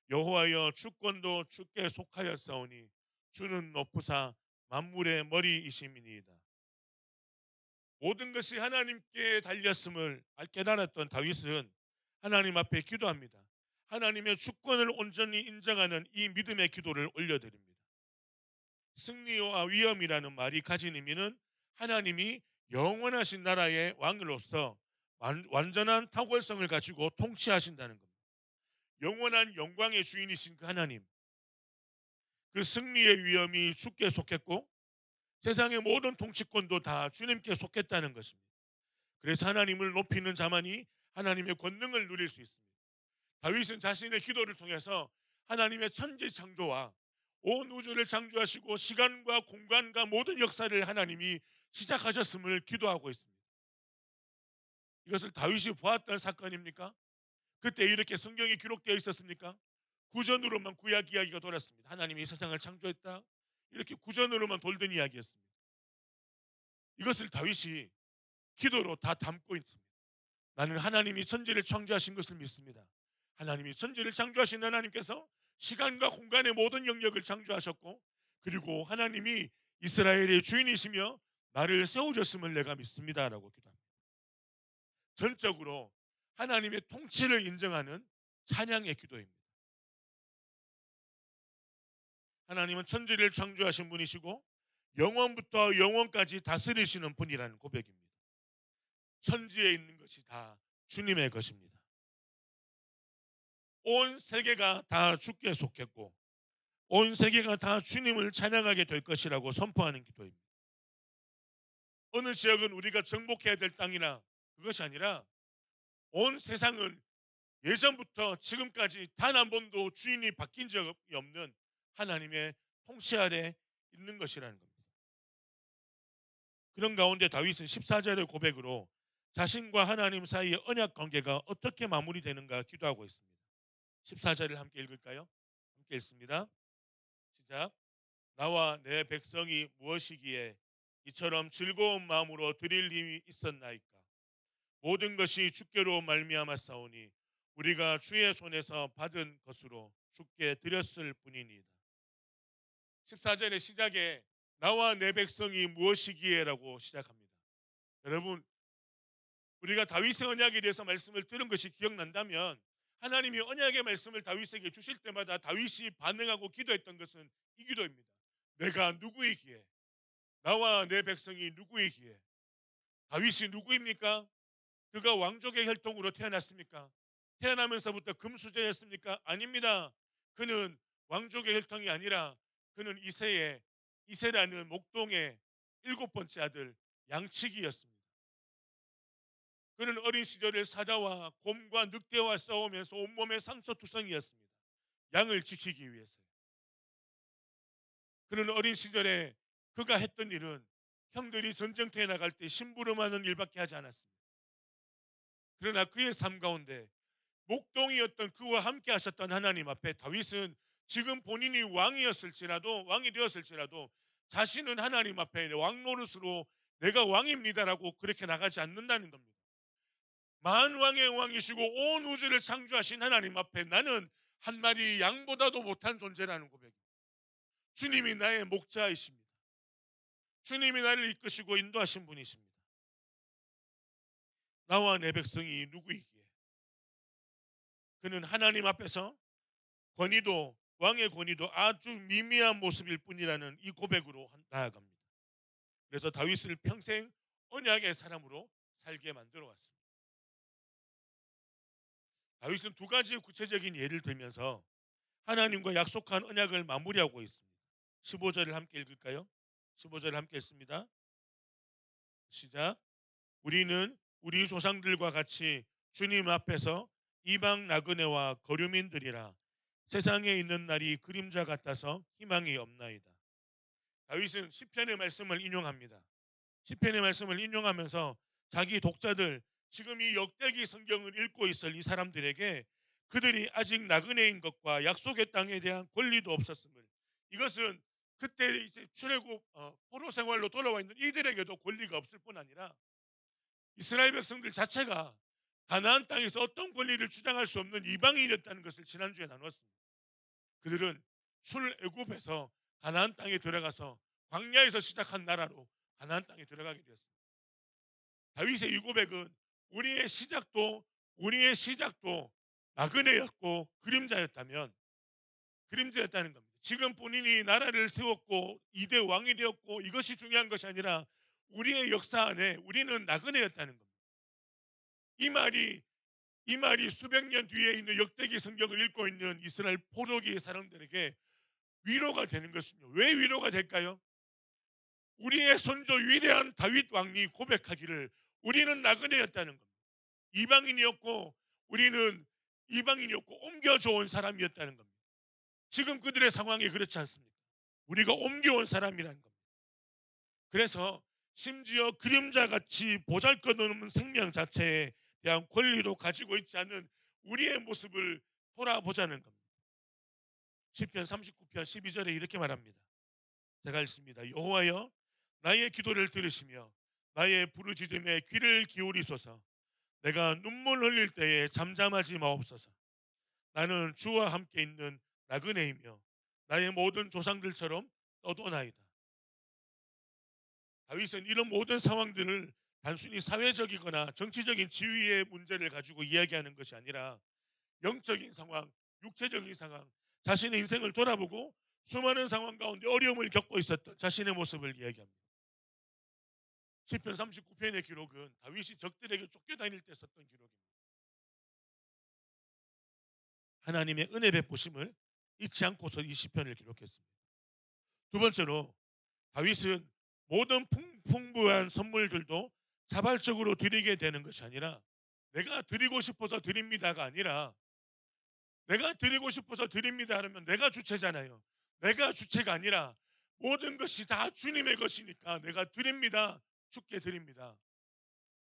여호와여, 주권도 주께 속하였사오니 주는 높으사 만물의 머리이심이니이다. 모든 것이 하나님께 달렸음을 깨달았던 다윗은 하나님 앞에 기도합니다. 하나님의 주권을 온전히 인정하는 이 믿음의 기도를 올려드립니다. 승리와 위엄이라는 말이 가진 의미는 하나님이 영원하신 나라의 왕으로서 완전한 탁월성을 가지고 통치하신다는 겁니다. 영원한 영광의 주인이신 그 하나님, 그 승리의 위엄이 주께 속했고 세상의 모든 통치권도 다 주님께 속했다는 것입니다. 그래서 하나님을 높이는 자만이 하나님의 권능을 누릴 수 있습니다. 다윗은 자신의 기도를 통해서 하나님의 천지 창조와 온 우주를 창조하시고 시간과 공간과 모든 역사를 하나님이 시작하셨음을 기도하고 있습니다. 이것을 다윗이 보았던 사건입니까? 그때 이렇게 성경이 기록되어 있었습니까? 구전으로만 구약 이야기가 돌았습니다. 하나님이 이 세상을 창조했다. 이렇게 구전으로만 돌던 이야기였습니다. 이것을 다윗이 기도로 다 담고 있습니다. 나는 하나님이 천지를 창조하신 것을 믿습니다. 하나님이 천지를 창조하신 하나님께서 시간과 공간의 모든 영역을 창조하셨고 그리고 하나님이 이스라엘의 주인이시며 나를 세우셨음을 내가 믿습니다라고 기도합니다. 전적으로 하나님의 통치를 인정하는 찬양의 기도입니다. 하나님은 천지를 창조하신 분이시고 영원부터 영원까지 다스리시는 분이라는 고백입니다. 천지에 있는 것이 다 주님의 것입니다. 온 세계가 다 주께 속했고 온 세계가 다 주님을 찬양하게 될 것이라고 선포하는 기도입니다. 어느 지역은 우리가 정복해야 될 땅이나 그것이 아니라 온 세상은 예전부터 지금까지 단 한 번도 주인이 바뀐 적이 없는 하나님의 통치 아래 있는 것이라는 겁니다. 그런 가운데 다윗은 14절의 고백으로 자신과 하나님 사이의 언약 관계가 어떻게 마무리되는가 기도하고 있습니다. 14절을 함께 읽을까요? 함께 읽습니다. 시작. 나와 내 백성이 무엇이기에 이처럼 즐거운 마음으로 드릴 힘이 있었나이까. 모든 것이 주께로 말미암았사오니 우리가 주의 손에서 받은 것으로 주께 드렸을 뿐이니이다. 14절의 시작에 나와 내 백성이 무엇이기에라고 시작합니다. 여러분, 우리가 다윗의 언약에 대해서 말씀을 들은 것이 기억난다면 하나님이 언약의 말씀을 다윗에게 주실 때마다 다윗이 반응하고 기도했던 것은 이 기도입니다. 내가 누구이기에, 나와 내 백성이 누구이기에. 다윗이 누구입니까? 그가 왕족의 혈통으로 태어났습니까? 태어나면서부터 금수저였습니까? 아닙니다. 그는 왕족의 혈통이 아니라 그는 이세라는 목동의 7번째 아들 양치기였습니다. 그는 어린 시절에 사자와 곰과 늑대와 싸우면서 온몸에 상처투성이었습니다. 양을 지키기 위해서요. 그는 어린 시절에 그가 했던 일은 형들이 전쟁터에 나갈 때 심부름하는 일밖에 하지 않았습니다. 그러나 그의 삶 가운데 목동이었던 그와 함께 하셨던 하나님 앞에 다윗은 지금 본인이 왕이 되었을지라도 자신은 하나님 앞에 왕 노릇으로 내가 왕입니다라고 그렇게 나가지 않는다는 겁니다. 만왕의 왕이시고 온 우주를 창조하신 하나님 앞에 나는 한 마리 양보다도 못한 존재라는 고백입니다. 주님이 나의 목자이십니다. 주님이 나를 이끄시고 인도하신 분이십니다. 나와 내 백성이 누구이기에? 그는 하나님 앞에서 권위도 왕의 권위도 아주 미미한 모습일 뿐이라는 이 고백으로 나아갑니다. 그래서 다윗을 평생 언약의 사람으로 살게 만들어 왔습니다. 다윗은 두 가지 구체적인 예를 들면서 하나님과 약속한 언약을 마무리하고 있습니다. 15절을 함께 읽을까요? 15절을 함께 읽습니다. 시작. 우리는 우리 조상들과 같이 주님 앞에서 이방 나그네와 거류민들이라 세상에 있는 날이 그림자 같아서 희망이 없나이다. 다윗은 시편의 말씀을 인용합니다. 시편의 말씀을 인용하면서 자기 독자들, 지금 이 역대기 성경을 읽고 있을 이 사람들에게 그들이 아직 나그네인 것과 약속의 땅에 대한 권리도 없었음을, 이것은 그때 이제 출애굽 포로 생활로 돌아와 있는 이들에게도 권리가 없을 뿐 아니라 이스라엘 백성들 자체가 가나안 땅에서 어떤 권리를 주장할 수 없는 이방인이었다는 것을 지난주에 나눴습니다. 그들은 출애굽에서 가나안 땅에 들어가서 광야에서 시작한 나라로 가나안 땅에 들어가게 되었습니다. 다윗의 이 고백은 우리의 시작도 나그네였고 그림자였다는 겁니다. 지금 본인이 나라를 세웠고 2대 왕이 되었고 이것이 중요한 것이 아니라 우리의 역사 안에 우리는 나그네였다는 겁니다. 이 말이 수백 년 뒤에 있는 역대기 성경을 읽고 있는 이스라엘 포로기의 사람들에게 위로가 되는 것입니다. 왜 위로가 될까요? 우리의 선조 위대한 다윗 왕이 고백하기를 우리는 나그네였다는 겁니다. 우리는 이방인이었고 옮겨져온 사람이었다는 겁니다. 지금 그들의 상황이 그렇지 않습니까? 우리가 옮겨온 사람이라는 겁니다. 그래서 심지어 그림자같이 보잘것없는 생명 자체에 대한 권리도 가지고 있지 않은 우리의 모습을 돌아보자는 겁니다. 시편 39편 12절에 이렇게 말합니다. 제가 읽습니다. 여호와여 나의 기도를 들으시며 나의 부르짖음에 귀를 기울이소서. 내가 눈물 흘릴 때에 잠잠하지 마옵소서. 나는 주와 함께 있는 나그네이며 나의 모든 조상들처럼 떠도나이다. 다윗은 이런 모든 상황들을 단순히 사회적이거나 정치적인 지위의 문제를 가지고 이야기하는 것이 아니라 영적인 상황, 육체적인 상황, 자신의 인생을 돌아보고 수많은 상황 가운데 어려움을 겪고 있었던 자신의 모습을 이야기합니다. 시편 39편의 기록은 다윗이 적들에게 쫓겨다닐 때 썼던 기록입니다. 하나님의 은혜 베푸심을 잊지 않고서 이 시편을 기록했습니다. 두 번째로 다윗은 모든 풍부한 선물들도 자발적으로 드리게 되는 것이 아니라 내가 드리고 싶어서 드립니다가 아니라 내가 드리고 싶어서 드립니다 하면 내가 주체잖아요. 내가 주체가 아니라 모든 것이 다 주님의 것이니까 내가 드립니다. 주께 드립니다.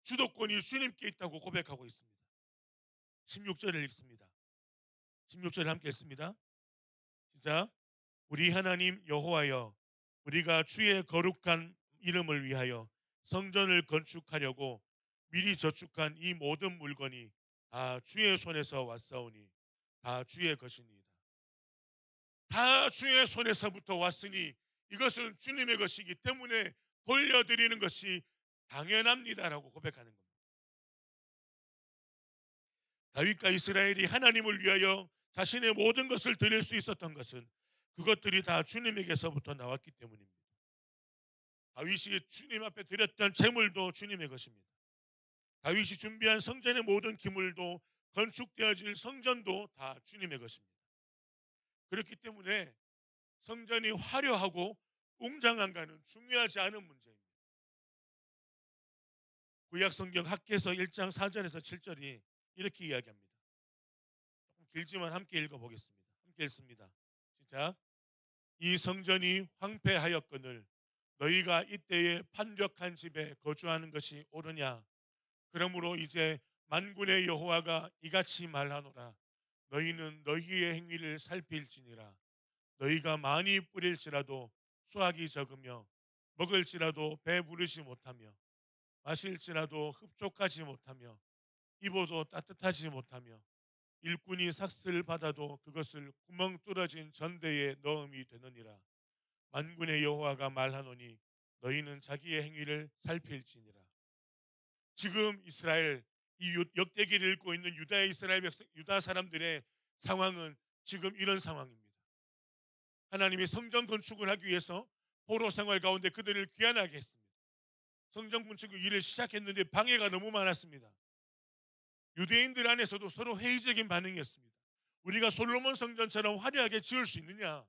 주도권이 주님께 있다고 고백하고 있습니다. 16절을 읽습니다. 16절을 함께 읽습니다. 시작. 우리 하나님 여호와여 우리가 주의 거룩한 이름을 위하여 성전을 건축하려고 미리 저축한 이 모든 물건이 다 주의 손에서 왔사오니 다 주의 것이니이다. 다 주의 손에서부터 왔으니 이것은 주님의 것이기 때문에 돌려드리는 것이 당연합니다라고 고백하는 겁니다. 다윗과 이스라엘이 하나님을 위하여 자신의 모든 것을 드릴 수 있었던 것은 그것들이 다 주님에게서부터 나왔기 때문입니다. 다윗이 주님 앞에 드렸던 제물도 주님의 것입니다. 다윗이 준비한 성전의 모든 기물도 건축되어질 성전도 다 주님의 것입니다. 그렇기 때문에 성전이 화려하고 웅장한가는 중요하지 않은 문제입니다. 구약 성경 학개서 1장 4절에서 7절이 이렇게 이야기합니다. 조금 길지만 함께 읽어보겠습니다. 함께 읽습니다. 시작. 이 성전이 황폐하였거늘 너희가 이때에 판벽한 집에 거주하는 것이 옳으냐? 그러므로 이제 만군의 여호와가 이같이 말하노라. 너희는 너희의 행위를 살필지니라. 너희가 많이 뿌릴지라도 수확이 적으며 먹을지라도 배 부르지 못하며 마실지라도 흡족하지 못하며 입어도 따뜻하지 못하며 일꾼이 삭슬 받아도 그것을 구멍 뚫어진 전대에 넣음이 되느니라. 만군의 여호와가 말하노니 너희는 자기의 행위를 살필지니라. 지금 이스라엘 이 역대기를 읽고 있는 유다의 이스라엘 백성, 유다 사람들의 상황은 지금 이런 상황입니다. 하나님이 성전 건축을 하기 위해서 포로 생활 가운데 그들을 귀환하게 했습니다. 성전 건축 일을 시작했는데 방해가 너무 많았습니다. 유대인들 안에서도 서로 회의적인 반응이었습니다. 우리가 솔로몬 성전처럼 화려하게 지을 수 있느냐?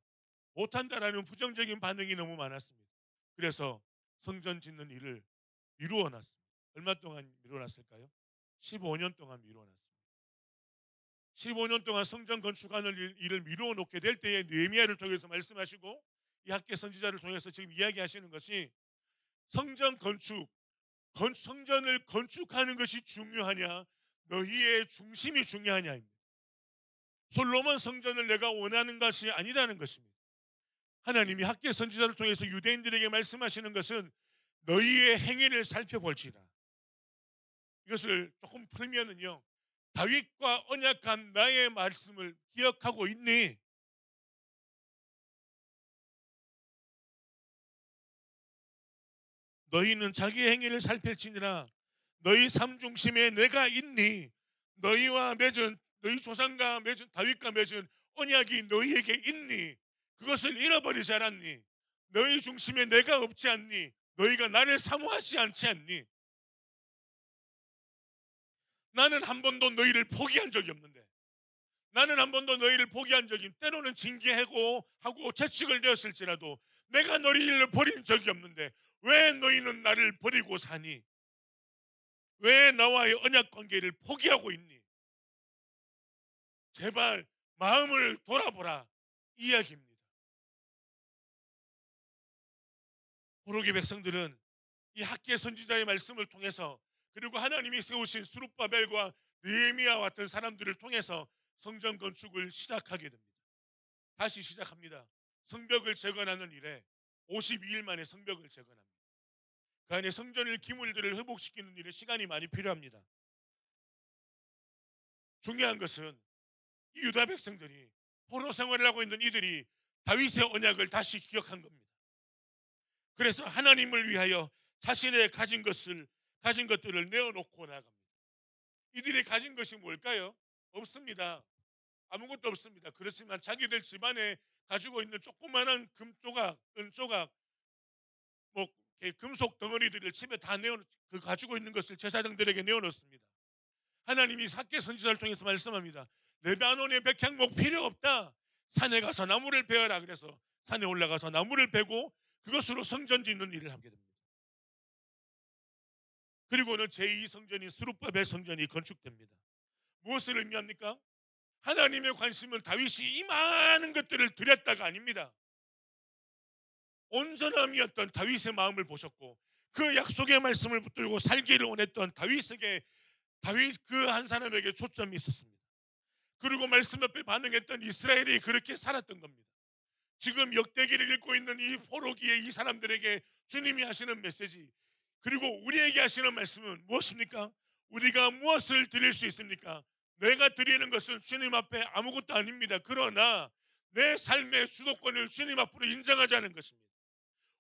못한다라는 부정적인 반응이 너무 많았습니다. 그래서 성전 짓는 일을 미루어 놨습니다. 얼마 동안 미루어 놨을까요? 15년 동안 미루어 놨습니다. 15년 동안 성전 건축하는 일을 미루어 놓게 될 때에 느헤미야를 통해서 말씀하시고 이 학계 선지자를 통해서 지금 이야기하시는 것이 성전 건축, 성전을 건축하는 것이 중요하냐, 너희의 중심이 중요하냐입니다. 솔로몬 성전을 내가 원하는 것이 아니라는 것입니다. 하나님이 학계 선지자를 통해서 유대인들에게 말씀하시는 것은 너희의 행위를 살펴볼지라. 이것을 조금 풀면은요, 다윗과 언약한 나의 말씀을 기억하고 있니? 너희는 자기의 행위를 살필지니라. 너희 삶 중심에 내가 있니? 너희와 맺은, 너희 조상과 맺은, 다윗과 맺은 언약이 너희에게 있니? 그것을 잃어버리지 않았니? 너희 중심에 내가 없지 않니? 너희가 나를 사모하지 않지 않니? 나는 한 번도 너희를 포기한 적이 없는데, 나는 한 번도 너희를 포기한 적이, 때로는 징계하고 하고 채찍을 내었을지라도 내가 너희를 버린 적이 없는데 왜 너희는 나를 버리고 사니? 왜 나와의 언약 관계를 포기하고 있니? 제발 마음을 돌아보라, 이 이야기입니다. 포로기 백성들은 이 학계 선지자의 말씀을 통해서, 그리고 하나님이 세우신 스룹바벨과 느헤미야와 같은 사람들을 통해서 성전 건축을 시작하게 됩니다. 다시 시작합니다. 성벽을 재건하는 일에 52일 만에 성벽을 재건합니다. 그 안에 성전을 기물들을 회복시키는 일에 시간이 많이 필요합니다. 중요한 것은 이 유다 백성들이, 포로 생활을 하고 있는 이들이 다윗의 언약을 다시 기억한 겁니다. 그래서 하나님을 위하여 자신의 가진 것들을 내어놓고 나갑니다. 이들이 가진 것이 뭘까요? 없습니다. 아무것도 없습니다. 그렇지만 자기들 집안에 가지고 있는 조그마한 금 조각, 은 조각, 뭐 금속 덩어리들을 집에 다 그 가지고 있는 것을 제사장들에게 내어놓습니다. 하나님이 학계 선지자를 통해서 말씀합니다. 레바논의 백향목 필요 없다. 산에 가서 나무를 베어라. 그래서 산에 올라가서 나무를 베고 그것으로 성전 짓는 일을 하게 됩니다. 그리고는 제2 성전인 스룹바벨 성전이 건축됩니다. 무엇을 의미합니까? 하나님의 관심은 다윗이 이 많은 것들을 드렸다가 아닙니다. 온전함이었던 다윗의 마음을 보셨고 그 약속의 말씀을 붙들고 살기를 원했던 다윗 그 한 사람에게 초점이 있었습니다. 그리고 말씀 앞에 반응했던 이스라엘이 그렇게 살았던 겁니다. 지금 역대기를 읽고 있는 이 포로기의 이 사람들에게 주님이 하시는 메시지, 그리고 우리에게 하시는 말씀은 무엇입니까? 우리가 무엇을 드릴 수 있습니까? 내가 드리는 것은 주님 앞에 아무것도 아닙니다. 그러나 내 삶의 주도권을 주님 앞으로 인정하자는 것입니다.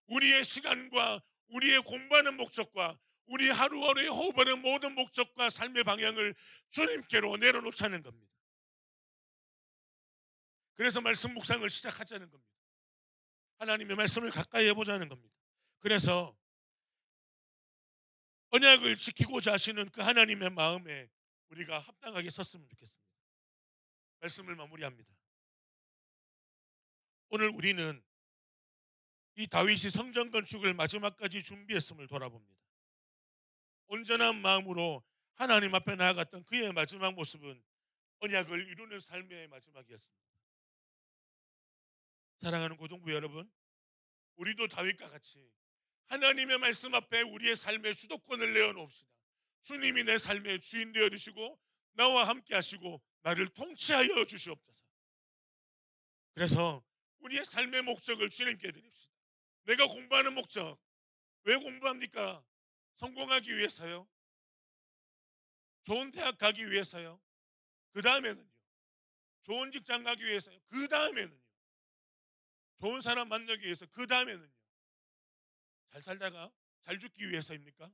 우리의 시간과 우리의 공부하는 목적과 우리 하루하루의 호흡하는 모든 목적과 삶의 방향을 주님께로 내려놓자는 겁니다. 그래서 말씀 묵상을 시작하자는 겁니다. 하나님의 말씀을 가까이 해보자는 겁니다. 그래서 언약을 지키고자 하시는 그 하나님의 마음에 우리가 합당하게 섰으면 좋겠습니다. 말씀을 마무리합니다. 오늘 우리는 이 다윗이 성전 건축을 마지막까지 준비했음을 돌아봅니다. 온전한 마음으로 하나님 앞에 나아갔던 그의 마지막 모습은 언약을 이루는 삶의 마지막이었습니다. 사랑하는 고동부 여러분, 우리도 다윗과 같이 하나님의 말씀 앞에 우리의 삶의 주도권을 내어놓읍시다. 주님이 내 삶의 주인 되어 주시고 나와 함께 하시고 나를 통치하여 주시옵소서. 그래서 우리의 삶의 목적을 주님께 드립시다. 내가 공부하는 목적, 왜 공부합니까? 성공하기 위해서요? 좋은 대학 가기 위해서요? 그 다음에는요? 좋은 직장 가기 위해서요? 그 다음에는요? 좋은 사람 만나기 위해서? 그 다음에는요? 잘 살다가 잘 죽기 위해서입니까?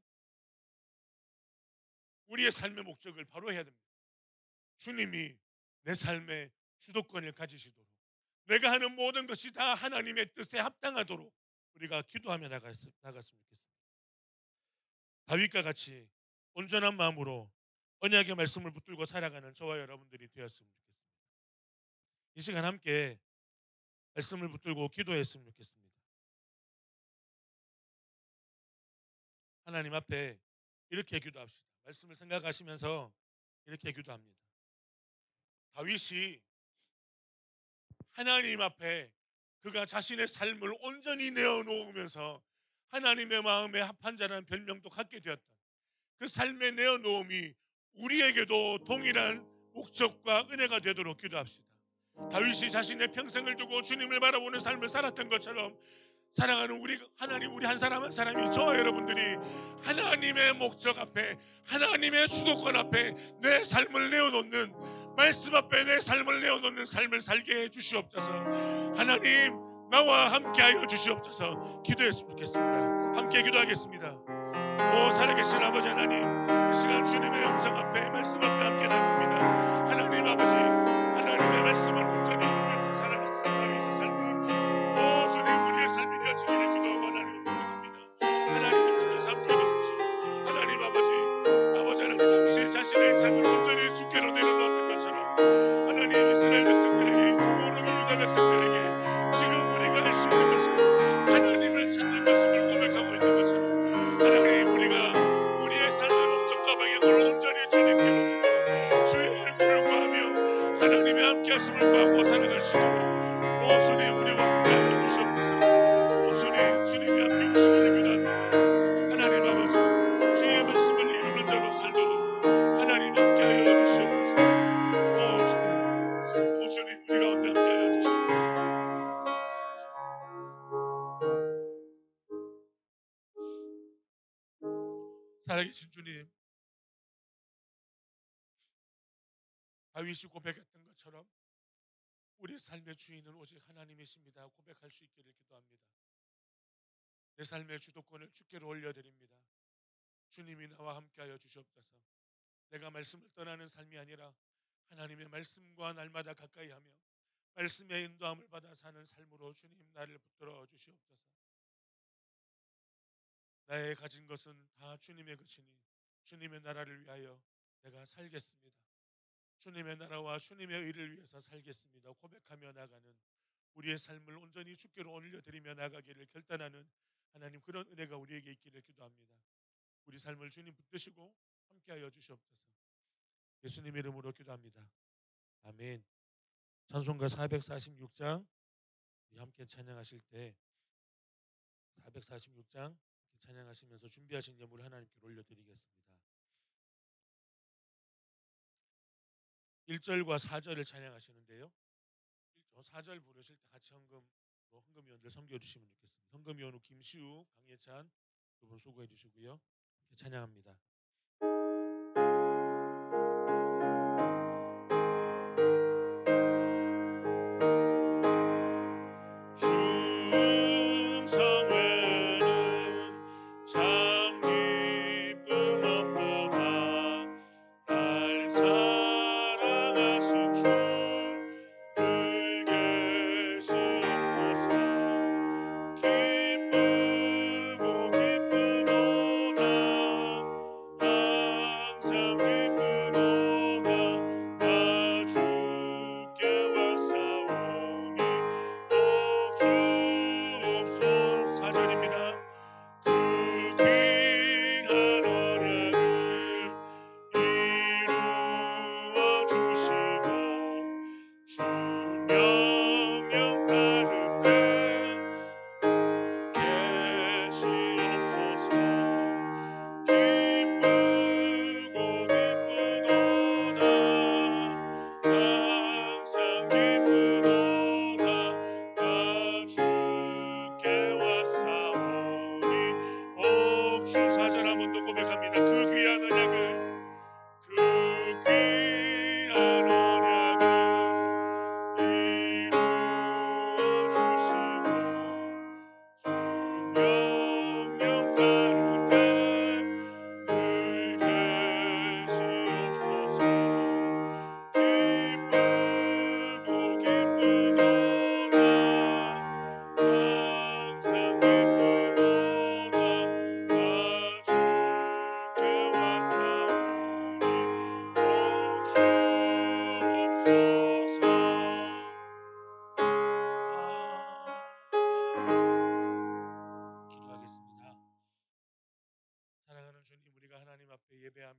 우리의 삶의 목적을 바로 해야 됩니다. 주님이 내 삶의 주도권을 가지시도록, 내가 하는 모든 것이 다 하나님의 뜻에 합당하도록 우리가 기도하며 나갔으면 좋겠습니다. 다윗과 같이 온전한 마음으로 언약의 말씀을 붙들고 살아가는 저와 여러분들이 되었으면 좋겠습니다. 이 시간 함께 말씀을 붙들고 기도했으면 좋겠습니다. 하나님 앞에 이렇게 기도합시다. 말씀을 생각하시면서 이렇게 기도합니다. 다윗이 하나님 앞에 그가 자신의 삶을 온전히 내어놓으면서 하나님의 마음에 합한 자라는 별명도 갖게 되었다. 그 삶의 내어놓음이 우리에게도 동일한 목적과 은혜가 되도록 기도합시다. 다윗이 자신의 평생을 두고 주님을 바라보는 삶을 살았던 것처럼 사랑하는 우리 하나님, 우리 한 사람 한 사람이, 저와 여러분들이 하나님의 목적 앞에, 하나님의 주도권 앞에 내 삶을 내어놓는, 말씀 앞에 내 삶을 내어놓는 삶을 살게 해 주시옵소서. 하나님, 나와 함께하여 주시옵소서. 기도했으면 좋겠습니다. 함께 기도하겠습니다. 오 살아계신 아버지 하나님, 이 시간 주님의 영성 앞에, 말씀 앞에 함께 나갑니다. 하나님 아버지, 하나님의 말씀을 온전히 이루면서 살아가시는 다윗의 삶이 오 주님 우리의 삶이 되어지기를 기도하고 하나님을 부탁합니다. 하나님 주께서 함께 해주십시오. 하나님 아버지, 아버지 하나님, 당시 자신의 인생을 온전히 주께로 내려놓았던 것처럼 하나님 이스라엘 백성들에게, 모르는 유다 백성들에게 지금 우리가 할 수 있는 것은 하나님을 찾는 것임을 고백하고 있는 것처럼 하나님, 우리가 우리의 삶의 목적과 방향을 온전히 주님께로 두고 주의 얼굴을 구하며 하나님의 함께하심을 구하고 살아갈 수 있도록 오 주님 우리와 함께하여 주시옵소서. 오 주님, 주님이 함께 오시기를 기도합니다. 하나님 아버지, 주의 말씀을 이루는 자로 살도록 하나님 함께하여 주시옵소서. 오 주님, 오 주님, 우리 가운데 함께하여 주시옵소서. 살아계신 주님, 다윗이 고백했던 것처럼 우리의 삶의 주인은 오직 하나님이십니다. 고백할 수 있기를 기도합니다. 내 삶의 주도권을 주께로 올려드립니다. 주님이 나와 함께하여 주시옵소서. 내가 말씀을 떠나는 삶이 아니라 하나님의 말씀과 날마다 가까이하며 말씀의 인도함을 받아 사는 삶으로 주님 나를 붙들어 주시옵소서. 나의 가진 것은 다 주님의 것이니 주님의 나라를 위하여 내가 살겠습니다. 주님의 나라와 주님의 의를 위해서 살겠습니다. 고백하며 나가는 우리의 삶을 온전히 주께로 올려드리며 나가기를 결단하는 하나님, 그런 은혜가 우리에게 있기를 기도합니다. 우리 삶을 주님 붙드시고 함께하여 주시옵소서. 예수님 이름으로 기도합니다. 아멘. 찬송가 446장 함께 찬양하실 때 446장 찬양하시면서 준비하신 예물을 하나님께 올려드리겠습니다. 1절과 4절을 찬양하시는데요. 4절 부르실 때 같이 헌금위원들 섬겨주시면 좋겠습니다. 헌금위원 김시우, 강예찬 두 분 수고해 주시고요. 찬양합니다.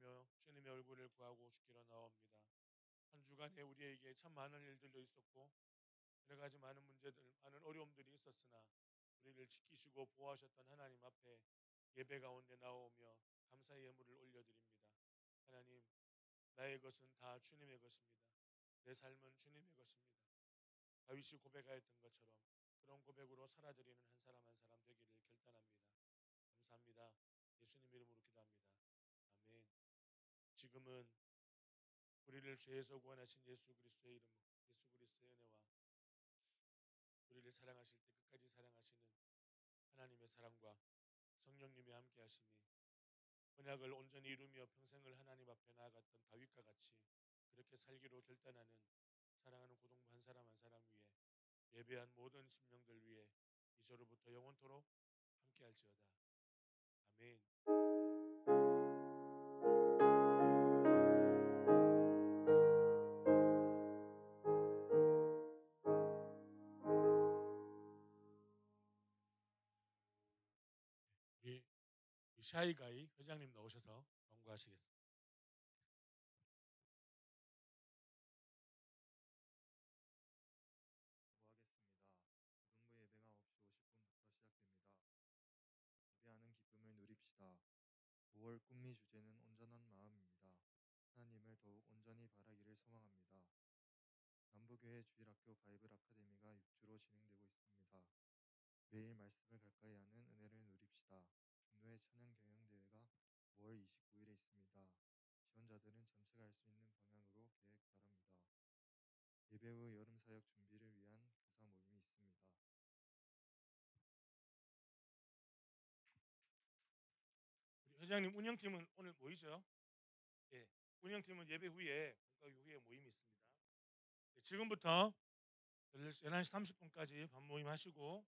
기도하며 주님의 얼굴을 구하고 주기로 나옵니다. 한 주간에 우리에게 참 많은 일들도 있었고 여러 가지 많은 문제들, 많은 어려움들이 있었으나 우리를 지키시고 보호하셨던 하나님 앞에 예배 가운데 나오며 감사의 예물을 올려드립니다. 하나님, 나의 것은 다 주님의 것입니다. 내 삶은 주님의 것입니다. 다윗이 고백하였던 것처럼 그런 고백으로 살아드리는 한 사람 한 사람 되기를 결단합니다. 감사합니다. 예수님 이름으로 기도합니다. 아멘. 지금은 우리를 죄에서 구원하신 예수 그리스도의 이름, 예수 그리스도의 은혜와 우리를 사랑하실 때 끝까지 사랑하시는 하나님의 사랑과 성령님이 함께 하심이 언약을 온전히 이루며 평생을 하나님 앞에 나아갔던 다윗과 같이 그렇게 살기로 결단하는 사랑하는 고동부 한 사람 한 사람 위에 예배한 모든 심령들 위에 이제로부터 영원토록 함께 할지어다. 아멘. 우리 샤이가이 회장님 나오셔서 경고하시겠습니다. 하겠습니다. 고등부 예배가 9시 50분부터 시작됩니다. 예배하는 기쁨을 누립시다. 5월 꿈미 주제는 온전한 마음입니다. 하나님을 더욱 온전히 바라기를 소망합니다. 남부교회 주일학교 바이블 아카데미가 6주로 진행되고 있습니다. 매일 말씀을 가까이 하는 은혜를 누립시다. 중도의 찬양 경영대회가 5월 29일에 있습니다. 지원자들은 전체가 할 수 있는 방향으로 계획 바랍니다. 예배 후 여름 사역 준비를 위한 교사 모임이 있습니다. 우리 회장님 운영팀은 오늘 모이죠? 예. 운영팀은 예배 후에 본가 후에 모임이 있습니다. 예, 지금부터 11시 30분까지 반 모임 하시고